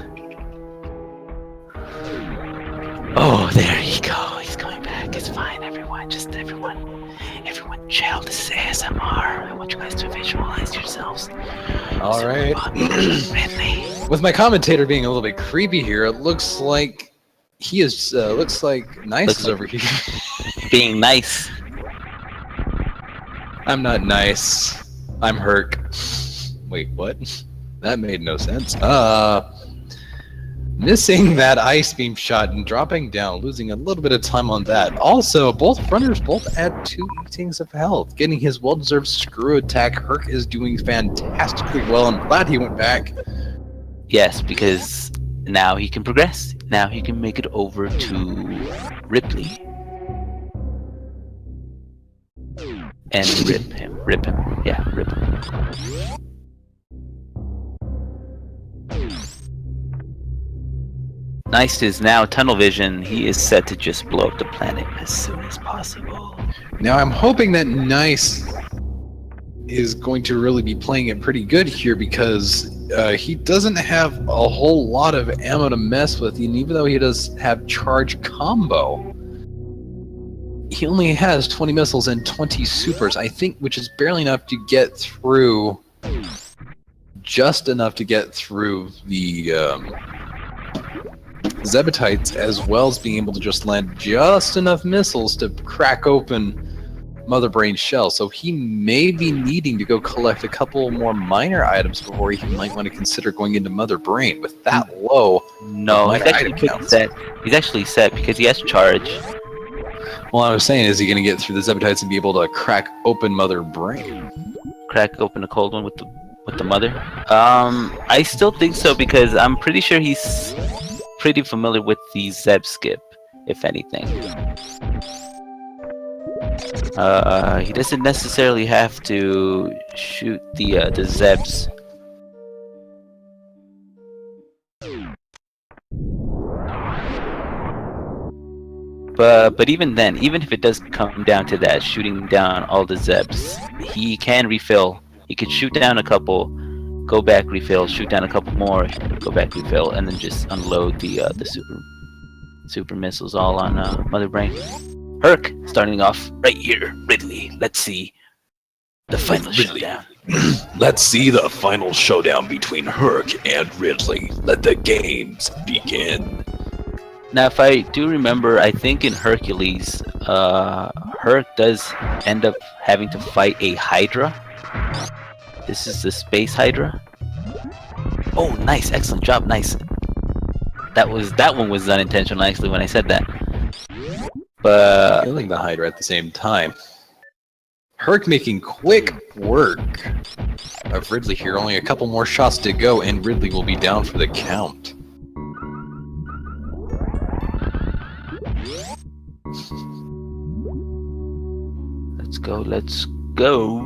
Oh, there you go. He's going back. It's fine, everyone. Just everyone chill. This is ASMR. I want you guys to visualize yourselves. All right. Ridley. With my commentator being a little bit creepy here, it looks like he is. Looks like Nice is over here. Being nice. I'm not nice. I'm Herc. Wait, what? That made no sense. Missing that ice beam shot and dropping down, losing a little bit of time on that. Also, both runners add 2 E-tanks of health, getting his well-deserved screw attack. Herc is doing fantastically well. I'm glad he went back. Yes, because now he can progress. Now he can make it over to Ripley. And rip him. Yeah, rip him. Nice is now tunnel vision. He is set to just blow up the planet as soon as possible. Now I'm hoping that Nice is going to really be playing it pretty good here, because he doesn't have a whole lot of ammo to mess with, and even though he does have charge combo, he only has 20 missiles and 20 supers, I think, which is barely enough to get through, just enough to get through the Zebatites, as well as being able to just land just enough missiles to crack open Mother Brain's shell. So he may be needing to go collect a couple more minor items before he might want to consider going into Mother Brain. With that low, no, he's actually set because he has charge. Well, I was saying, is he going to get through the Zebatites and be able to crack open Mother Brain? Crack open a cold one with the mother? I still think so, because I'm pretty sure he's pretty familiar with the Zeb skip, if anything. He doesn't necessarily have to shoot the Zebs But even then, even if it does come down to that, shooting down all the Zebs, he can refill. He could shoot down a couple, go back refill, shoot down a couple more, go back refill, and then just unload the super missiles all on Mother Brain. Herc starting off right here. Ridley, let's see the final showdown. Let's see the final showdown between Herc and Ridley. Let the games begin. Now, if I do remember, I think in Hercules, Herc does end up having to fight a Hydra. This is the Space Hydra. Oh, nice, excellent job, nice. That one was unintentional actually when I said that. But Killing the Hydra at the same time. Herc making quick work of Ridley here. Only a couple more shots to go, and Ridley will be down for the count. let's go.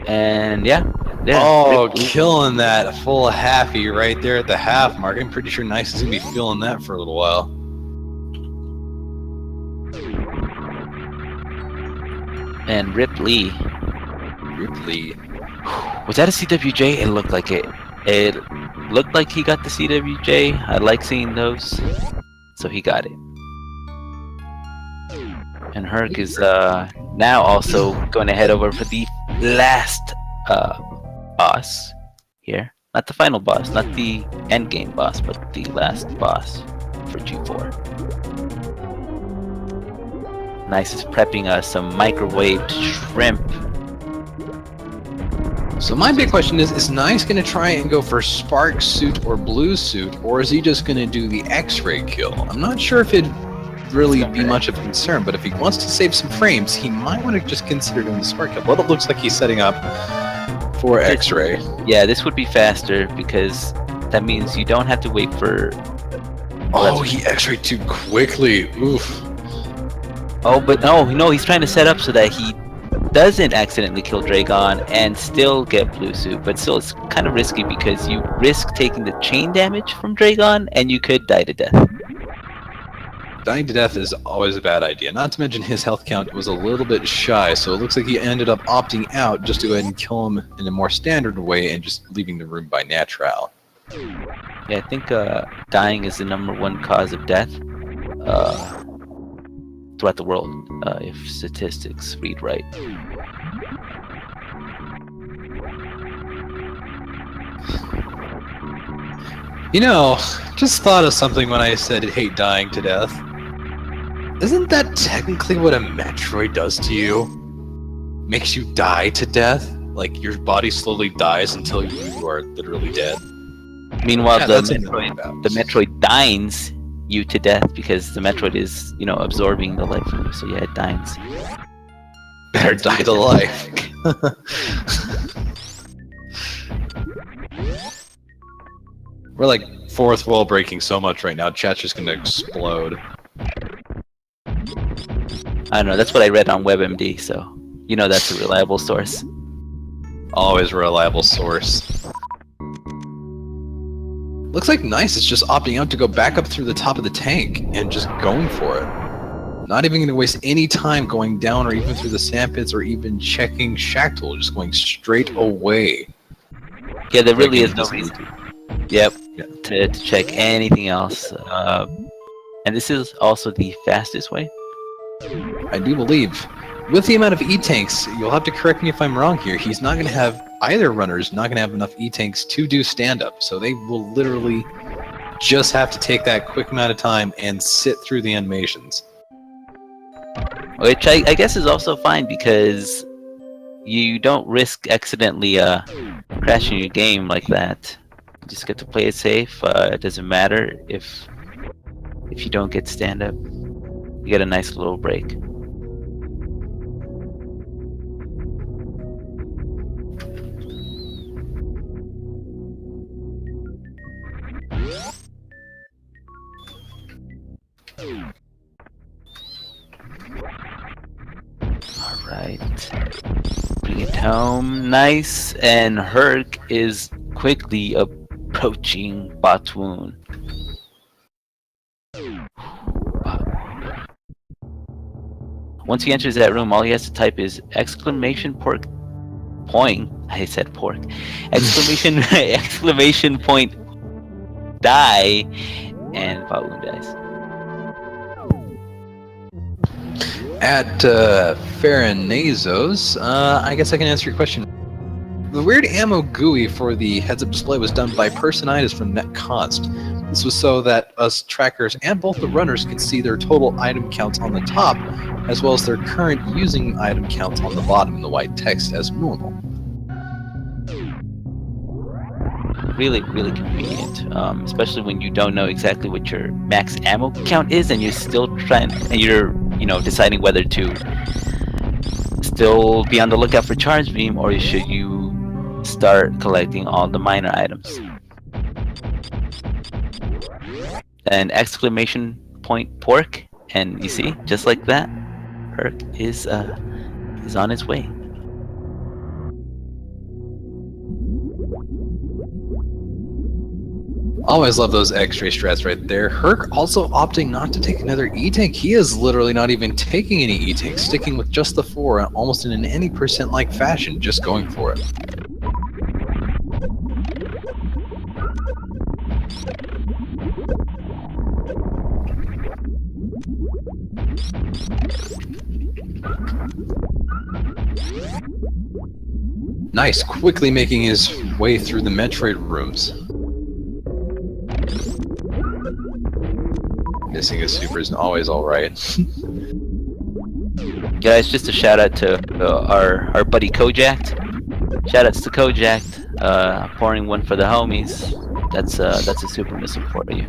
And yeah. Oh, killing that full halfie right there at the half mark. I'm pretty sure Nice is gonna be feeling that for a little while. And Ripley. Was that a CWJ? It looked like it. It looked like he got the CWJ. I like seeing those. So he got it. And Herc is now also going to head over for the last boss here. Not the final boss, not the endgame boss, but the last boss for G4. Nice is prepping us some microwaved shrimp. So my big question is Nice going to try and go for Spark Suit or Blue Suit, or is he just going to do the X-Ray kill? I'm not sure if it'd really be much of a concern, but if he wants to save some frames, he might want to just consider doing the Spark kill. Well, it looks like he's setting up for X-Ray. Yeah, this would be faster because that means you don't have to wait for... Oh, he X-rayed too quickly. Oof. Oh, but no, he's trying to set up so that he doesn't accidentally kill Dragon and still get Blue Suit, but still it's kind of risky because you risk taking the chain damage from Dragon and you could die to death. Dying to death is always a bad idea, not to mention his health count was a little bit shy, so it looks like he ended up opting out just to go ahead and kill him in a more standard way and just leaving the room by natural. Yeah, I think dying is the #1 cause of death throughout the world, if statistics read right. You know, just thought of something when I said hate dying to death. Isn't that technically what a Metroid does to you? Makes you die to death? Like, your body slowly dies until you are literally dead? Meanwhile, Yeah, the Metroid dines you to death because the Metroid is, absorbing the life from you. So yeah, it dines. Better die to life. We're like fourth wall breaking so much right now, chat's just gonna explode. I don't know, that's what I read on WebMD, so that's a reliable source. Always a reliable source. Looks like Nice is just opting out to go back up through the top of the tank and just going for it. Not even going to waste any time going down or even through the sandpits or even checking Shack Tool, just going straight away. Yeah, there really is no reason. Yep, to check anything else. And this is also the fastest way. I do believe. With the amount of E-tanks, you'll have to correct me if I'm wrong here, he's not going to have, either runner's not going to have enough E-tanks to do stand-up, so they will literally just have to take that quick amount of time and sit through the animations. Which I guess is also fine because you don't risk accidentally crashing your game like that. You just get to play it safe. It doesn't matter if you don't get stand-up. You get a nice little break. Alright. Bring it home. Nice. And Herc is quickly approaching Batwoon. Once he enters that room, all he has to type is exclamation point. I said pork. Exclamation point die, and Paul dies. At Farinazos, I guess I can answer your question. The weird ammo GUI for the heads-up display was done by Personitis from NetConst. This was so that us trackers and both the runners can see their total item counts on the top, as well as their current using item counts on the bottom in the white text as normal. Really, really convenient, especially when you don't know exactly what your max ammo count is, and you're still deciding whether to still be on the lookout for charge beam, or should you start collecting all the minor items. And exclamation point pork, and you see, just like that, Herc is on his way. Always love those X-ray strats right there. Herc also opting not to take another E-tank. He is literally not even taking any E-tanks, sticking with just the 4, almost in an any percent-like fashion, just going for it. Nice, quickly making his way through the Metroid rooms. Missing his super is always alright. Guys, just a shout out to our buddy Kojak. Shout outs to Kojak, pouring one for the homies. That's a super missile for you.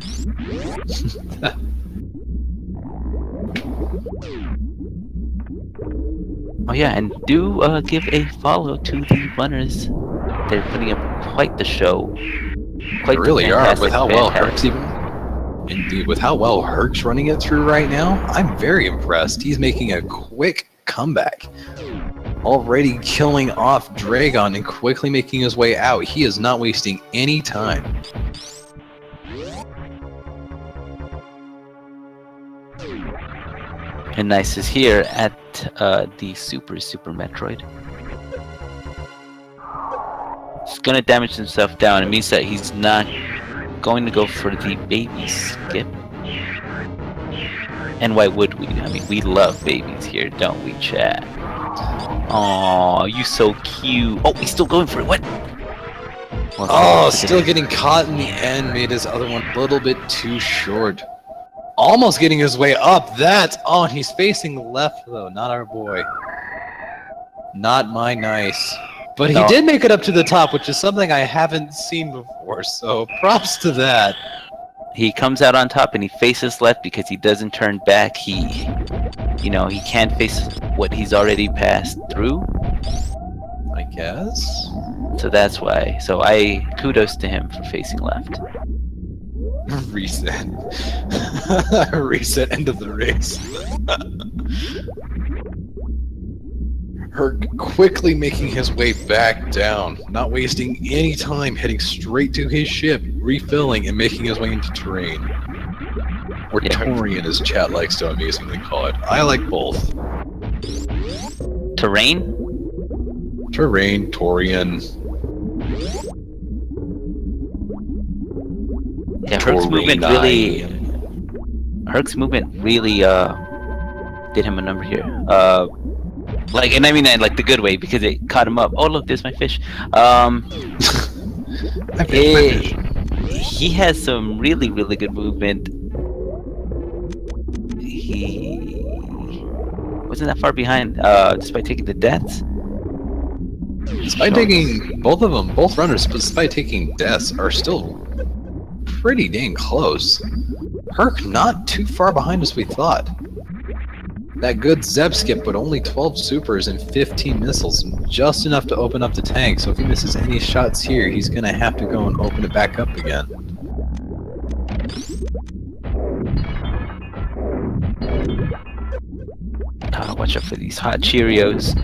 Oh yeah, and do give a follow to the runners. They're putting up quite the show. They really are, with how well Herc's Indeed, with how well Herc's running it through right now, I'm very impressed. He's making a quick comeback. Already killing off Dragon and quickly making his way out. He is not wasting any time. And Nice is here at the Super Metroid. He's gonna damage himself down. It means that he's not going to go for the baby skip. And why would we? I mean, we love babies here, don't we, chat? Aw, you so cute. Oh, he's still going for it. What? Well, oh, still getting caught in the end. Made his other one a little bit too short. Almost getting his way up. That's on. He's facing left, though. Not our boy. Not my Nice. But he did make it up to the top, which is something I haven't seen before, so props to that. He comes out on top and he faces left because he doesn't turn back. He can't face what he's already passed through. I guess. So that's why. So I kudos to him for facing left. Reset. Reset, end of the race. Herc quickly making his way back down, not wasting any time, heading straight to his ship, refilling and making his way into terrain. Or Torian, as chat likes to amazingly call it. I like both. Terrain? Terrain, Torian. Yeah, Herc's movement really did him a number here. And I mean that like the good way, because it caught him up. Oh look, there's my fish. He has some really, really good movement. He wasn't that far behind, despite taking the deaths. Despite taking both of them, both runners, despite taking deaths, are still pretty dang close. Herc not too far behind as we thought. That good Zeb skip, but only 12 supers and 15 missiles, just enough to open up the tank, so if he misses any shots here, he's gonna have to go and open it back up again. Watch out for these hot Cheerios.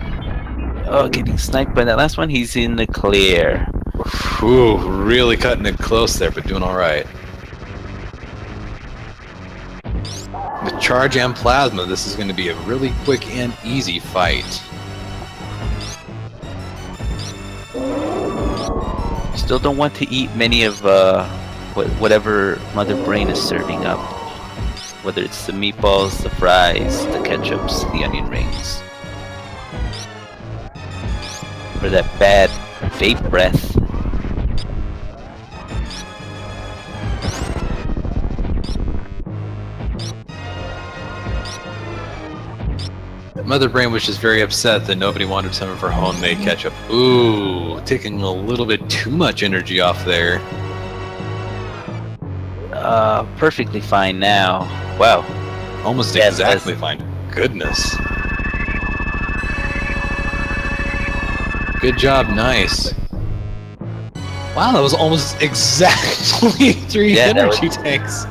Oh, getting sniped by that last one. He's in the clear. Ooh, really cutting it close there, but doing alright. The charge and plasma, this is going to be a really quick and easy fight. Still don't want to eat many of whatever Mother Brain is serving up. Whether it's the meatballs, the fries, the ketchups, the onion rings. Or that bad vape breath. Mother Brain was just very upset that nobody wanted some of her homemade ketchup. Ooh, taking a little bit too much energy off there. Perfectly fine now. Wow. Almost Yes, exactly fine. Goodness. Good job, nice. Wow, that was almost exactly 3 Yeah, that energy was- tanks.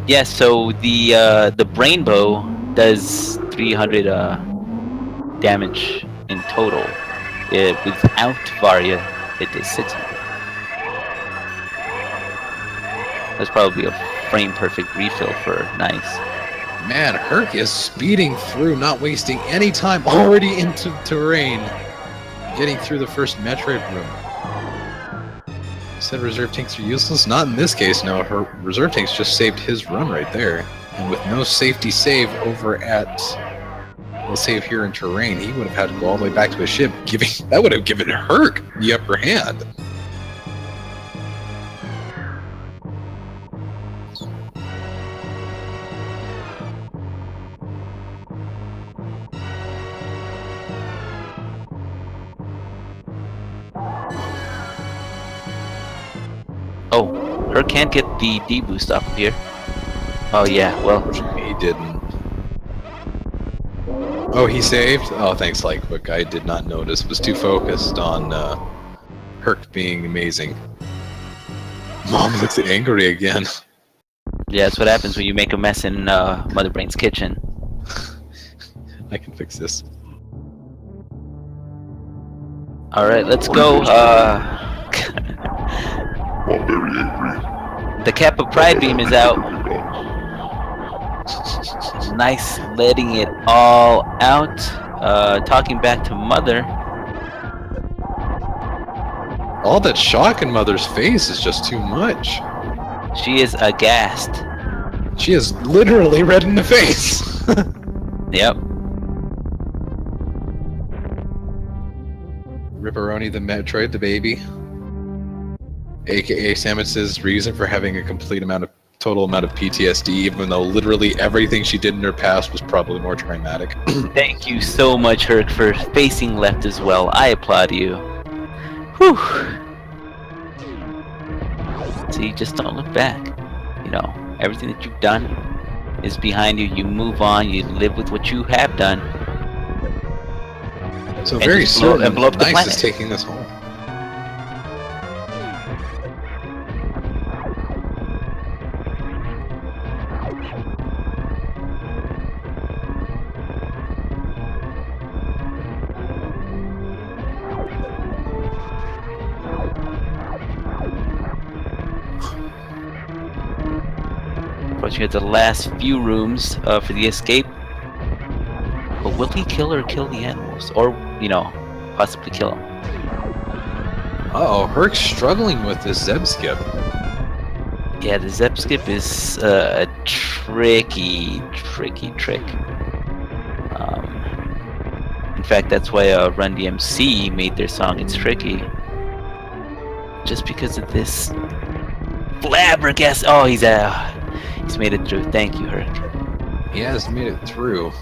Yeah, so the brain bow does 300 damage in total. Without Varia, it does 600. That's probably a frame perfect refill for Nice. Man, Herc is speeding through, not wasting any time, already into terrain. Getting through the first Metroid room. You said reserve tanks are useless? Not in this case, no. Her reserve tanks just saved his run right there. And with no safety save over at... We'll save here in terrain, he would have had to go all the way back to his ship. That would have given Herc the upper hand. Oh, her can't get the D boost off of here. Oh yeah, well, He didn't. Oh, he saved? Oh, thanks, Lightquick. I did not notice. Was too focused on Herc being amazing. Mom looks angry again. yeah, that's what happens when you make a mess in Mother Brain's kitchen. I can fix this. Alright, let's go. While very angry. The Kappa Pride Beam is out. Dogs. Nice letting it all out. Talking back to Mother. All that shock in Mother's face is just too much. She is aghast. She is literally red in the face. Yep. Ripperoni the Metroid, the baby. AKA Samus's reason for having a total amount of PTSD, even though literally everything she did in her past was probably more traumatic. Thank you so much, Herc, for facing left as well. I applaud you. Whew. See, just don't look back. You know, everything that you've done is behind you. You move on. You live with what you have done. So And very just blow- certain and blow up the Nice planet. is taking this home. Approaching at the last few rooms for the escape. But will he kill or kill the animals? Or, you know, possibly kill them? Uh-oh, Herc's struggling with this Zeb skip. Yeah, the Zep skip is a tricky trick. In fact, that's why Run DMC made their song It's Tricky. Just because of this flabbergasted. Oh, he's made it through. Thank you, Herc. He has made it through.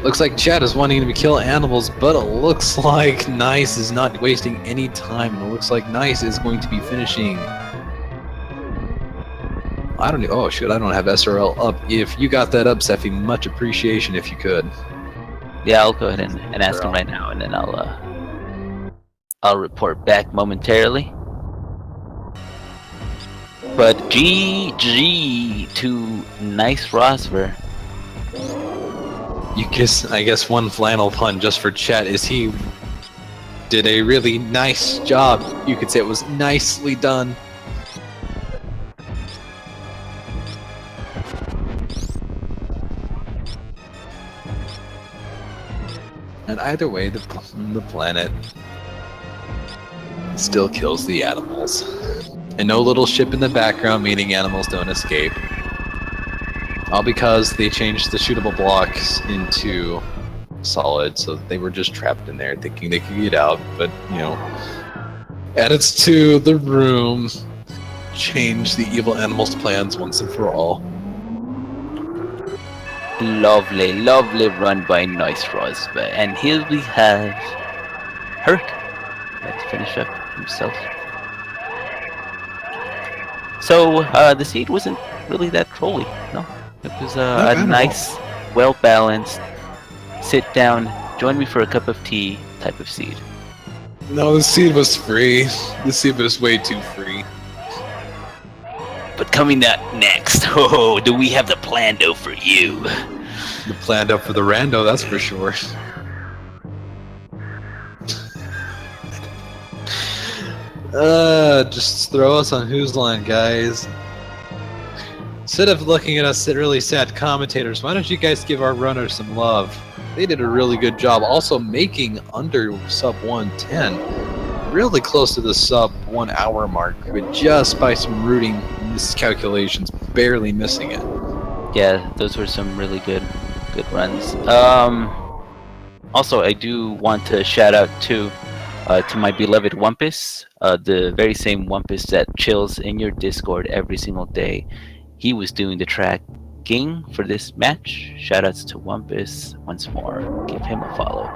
Looks like Chad is wanting to kill animals, but it looks like Nice is not wasting any time, and it looks like Nice is going to be finishing. I don't know. Oh shit, I don't have SRL up. If you got that up, Sephi, much appreciation if you could. Yeah, I'll go ahead and ask him right now, and then I'll report back momentarily. But GG to NeisRosver. I guess one flannel pun just for Chat is he did a really nice job. You could say it was nicely done. And either way, the planet still kills the animals. And no little ship in the background meaning animals don't escape. All because they changed the shootable blocks into solid, so they were just trapped in there thinking they could get out, but, you know, added to the room, change the evil animals' plans once and for all. Lovely, lovely run by NeisRosver. And here we have Herc. Let's finish up himself. So, the seed wasn't really that trolly, no? It was a nice, well-balanced, sit down, join me for a cup of tea type of seed. No, the seed was free. The seed was way too free. But coming up next, oh, do we have the plando for you? The planned up for the rando, that's for sure. Just throw us on Whose Line, guys. Instead of looking at us really sad commentators, why don't you guys give our runners some love? They did a really good job also making under sub 110, really close to the sub 1 hour mark, but just by some routing miscalculations, barely missing it. Yeah, those were some really good runs. Also, I do want to shout out to my beloved Wumpus, the very same Wumpus that chills in your Discord every single day. He was doing the tracking for this match. Shoutouts to Wumpus once more. Give him a follow.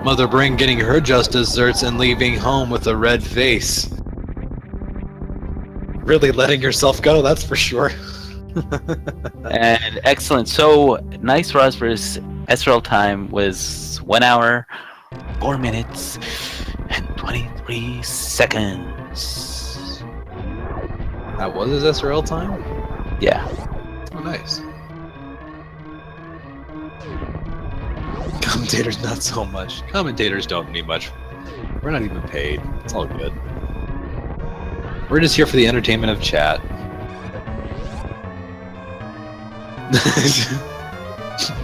Mother Brain getting her just desserts and leaving home with a red face. Really letting yourself go, that's for sure. And excellent. So, NeisRosver's SRL time was 1 hour, 4 minutes, and 23 seconds. That was his SRL time? Yeah. Oh, nice. Commentators, not so much. Commentators don't need much. We're not even paid. It's all good. We're just here for the entertainment of chat.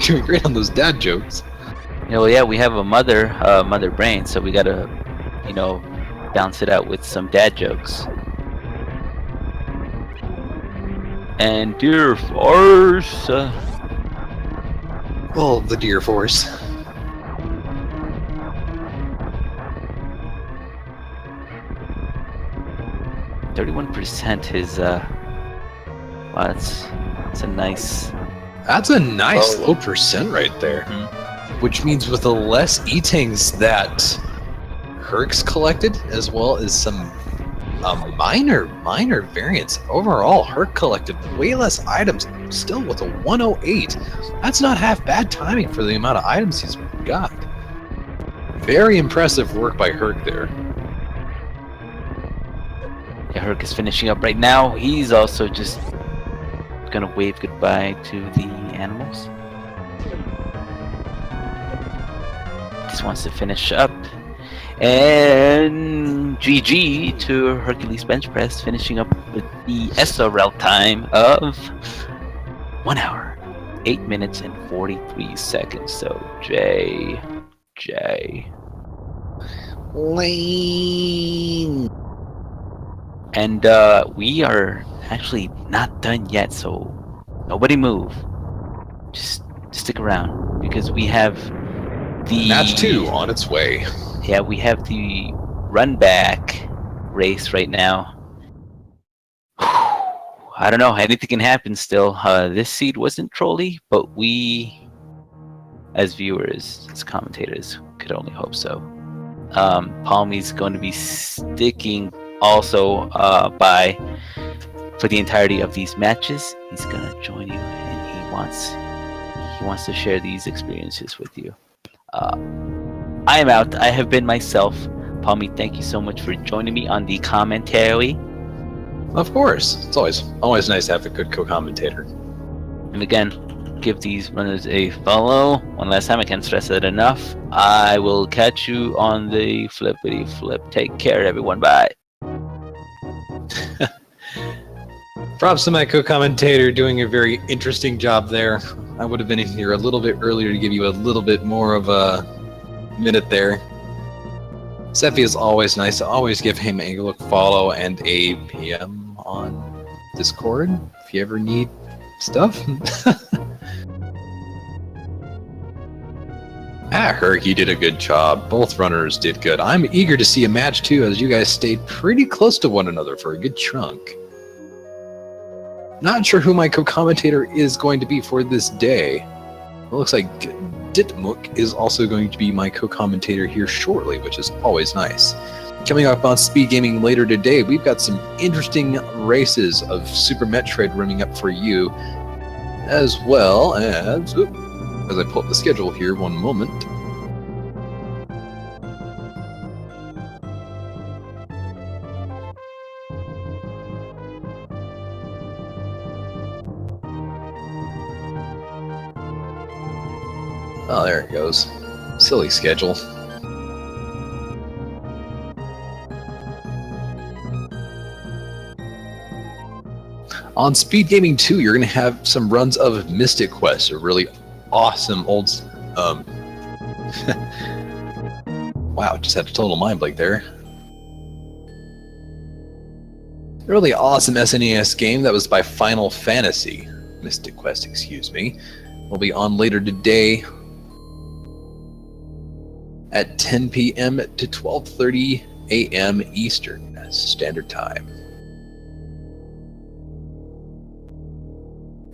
Doing great on those dad jokes. Yeah, we have a mother brain, so we gotta, balance it out with some dad jokes. And dear Force. Well, the deer force. %. Is wow, that's a nice. That's a nice low percent right there. Mm-hmm. Which means with the less eatings that Herc's collected, as well as some minor variants. Overall, Herc collected way less items, still with a 108. That's not half bad timing for the amount of items he's got. Very impressive work by Herc there. Yeah, Herc is finishing up right now. He's also just gonna wave goodbye to the animals. Just wants to finish up. And GG to HerculesBenchpress, finishing up with the SRL time of 1 hour, 8 minutes, and 43 seconds. So, J. Lame. And we are actually not done yet, so nobody move. Just stick around, because we have the Match 2 on its way. Yeah, we have the run back race right now. I don't know, anything can happen still. This seed wasn't trolly, but we, as viewers, as commentators, could only hope so. Palmy's going to be sticking also by for the entirety of these matches. He's going to join you, and he wants to share these experiences with you. I am out. I have been myself. Palmy, thank you so much for joining me on the commentary. Of course. It's always nice to have a good co-commentator. And again, give these runners a follow. One last time, I can't stress it enough. I will catch you on the flippity flip. Take care, everyone. Bye. Props to my co-commentator doing a very interesting job there. I would have been in here a little bit earlier to give you a little bit more of a minute there. Sephi is always nice. Always give him a look, follow, and a PM on Discord if you ever need stuff. Herc, you did a good job. Both runners did good. I'm eager to see a match too, as you guys stayed pretty close to one another for a good chunk. Not sure who my co-commentator is going to be for this day. It looks like Ditmuk is also going to be my co-commentator here shortly, which is always nice. Coming up on Speed Gaming later today, we've got some interesting races of Super Metroid running up for you, as well as I pull up the schedule here, one moment. Oh, there it goes. Silly schedule. On Speed Gaming 2, you're going to have some runs of Mystic Quest, a really awesome old... wow, just had a total mind blank there. A really awesome SNES game that was by Final Fantasy. Mystic Quest, excuse me. Will be on later today at 10 p.m. to 12:30 a.m. Eastern Standard Time.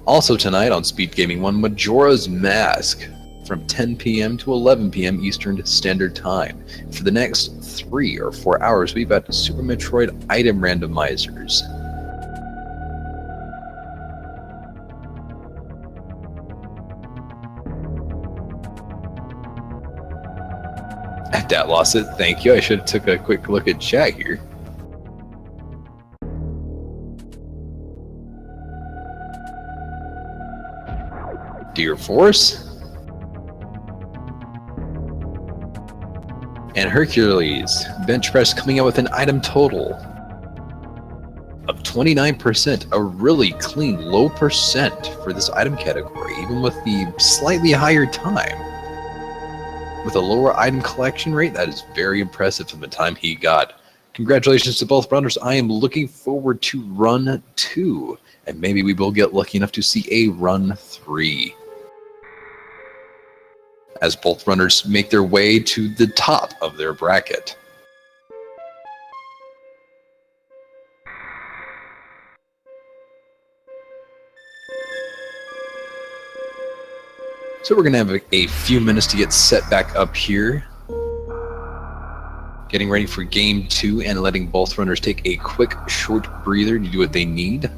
Also tonight on Speed Gaming 1, Majora's Mask from 10 p.m. to 11 p.m. Eastern Standard Time. For the next 3 or 4 hours, we've got Super Metroid item randomizers. That lost it. Thank you. I should have took a quick look at chat here. Dear Force and Hercules bench press coming out with an item total of 29%, a really clean low percent for this item category, even with the slightly higher time. With a lower item collection rate, that is very impressive from the time he got. Congratulations to both runners. I am looking forward to run 2, and maybe we will get lucky enough to see a run 3. As both runners make their way to the top of their bracket. So we're going to have a few minutes to get set back up here. Getting ready for game 2 and letting both runners take a quick, short breather to do what they need.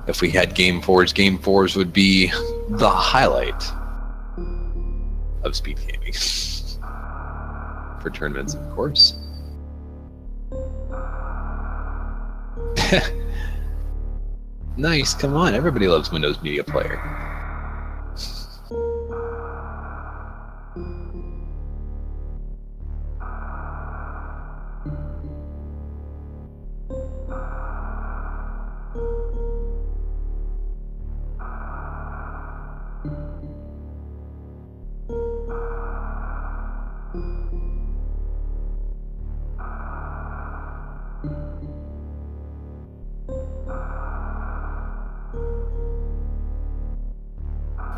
If we had game 4s would be the highlight of Speed Gaming. For tournaments, of course. Nice, come on, everybody loves Windows Media Player.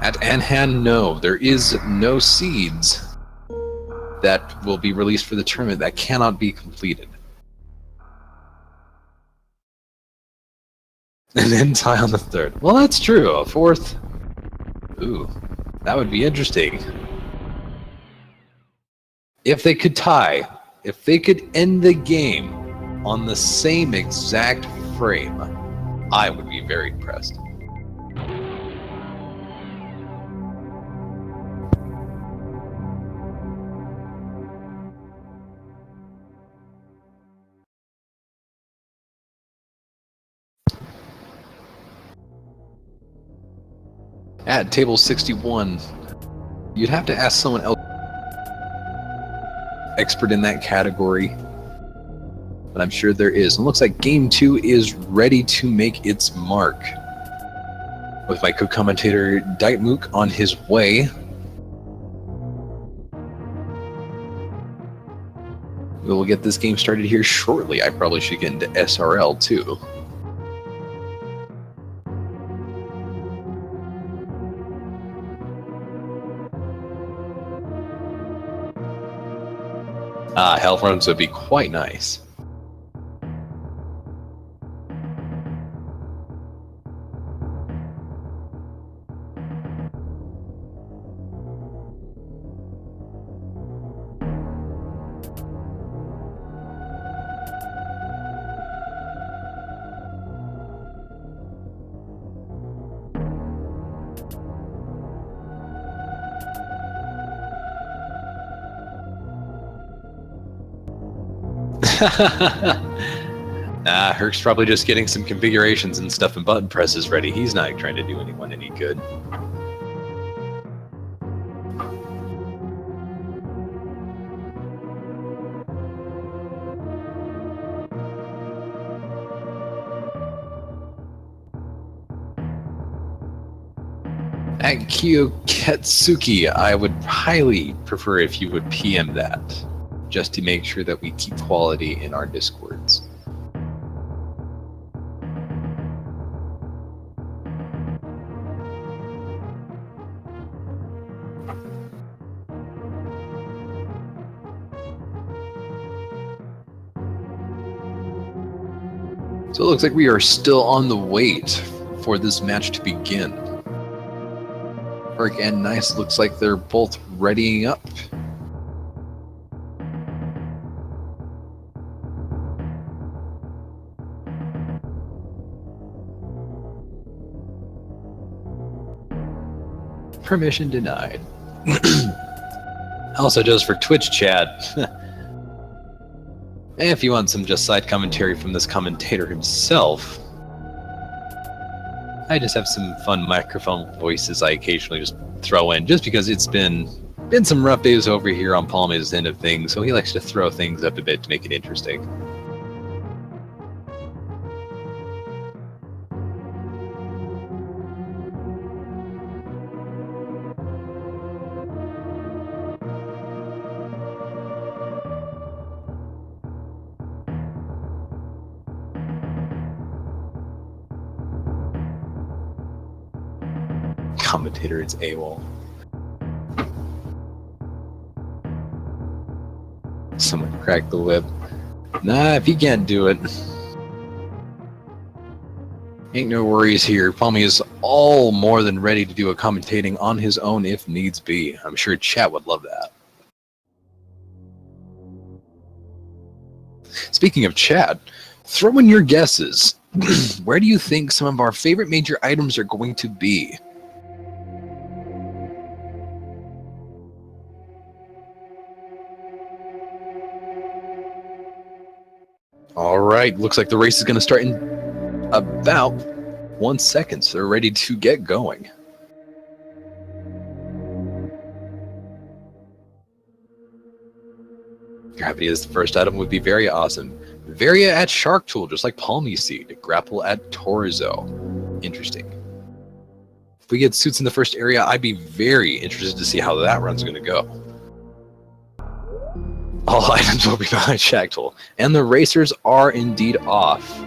At Anhan, no, there is no seeds that will be released for the tournament that cannot be completed. And then tie on the 3rd. Well, that's true. A 4th. Ooh, that would be interesting. If they could tie, if they could end the game on the same exact frame, I would be very impressed. At table 61, you'd have to ask someone else expert in that category, but I'm sure there is. And it looks like game 2 is ready to make its mark, with my co-commentator Daitmuk on his way. We will get this game started here shortly. I probably should get into SRL too. Health runs would be quite nice. Herc's probably just getting some configurations and stuff and button presses ready. He's not trying to do anyone any good. At Kiyoketsuki, I would highly prefer if you would PM that, just to make sure that we keep quality in our discords. So it looks like we are still on the wait for this match to begin. Herc and Neis looks like they're both readying up. Permission denied. Also, just for Twitch chat, if you want some just side commentary from this commentator himself, I just have some fun microphone voices I occasionally just throw in, just because it's been some rough days over here on Palmy's end of things, so he likes to throw things up a bit to make it interesting. Commentator, it's AWOL. Someone cracked the whip. Nah, if he can't do it, ain't no worries here. Palmy is all more than ready to do a commentating on his own if needs be. I'm sure chat would love that. Speaking of chat, throw in your guesses. Where do you think some of our favorite major items are going to be? All right, looks like the race is going to start in about 1 second, so they're ready to get going. Gravity as the first item would be very awesome. Varia at Shark Tool, just like Palmy Seed. Grapple at Torzo. Interesting. If we get suits in the first area, I'd be very interested to see how that run's going to go. All items will be behind Shack Tool. And the racers are indeed off.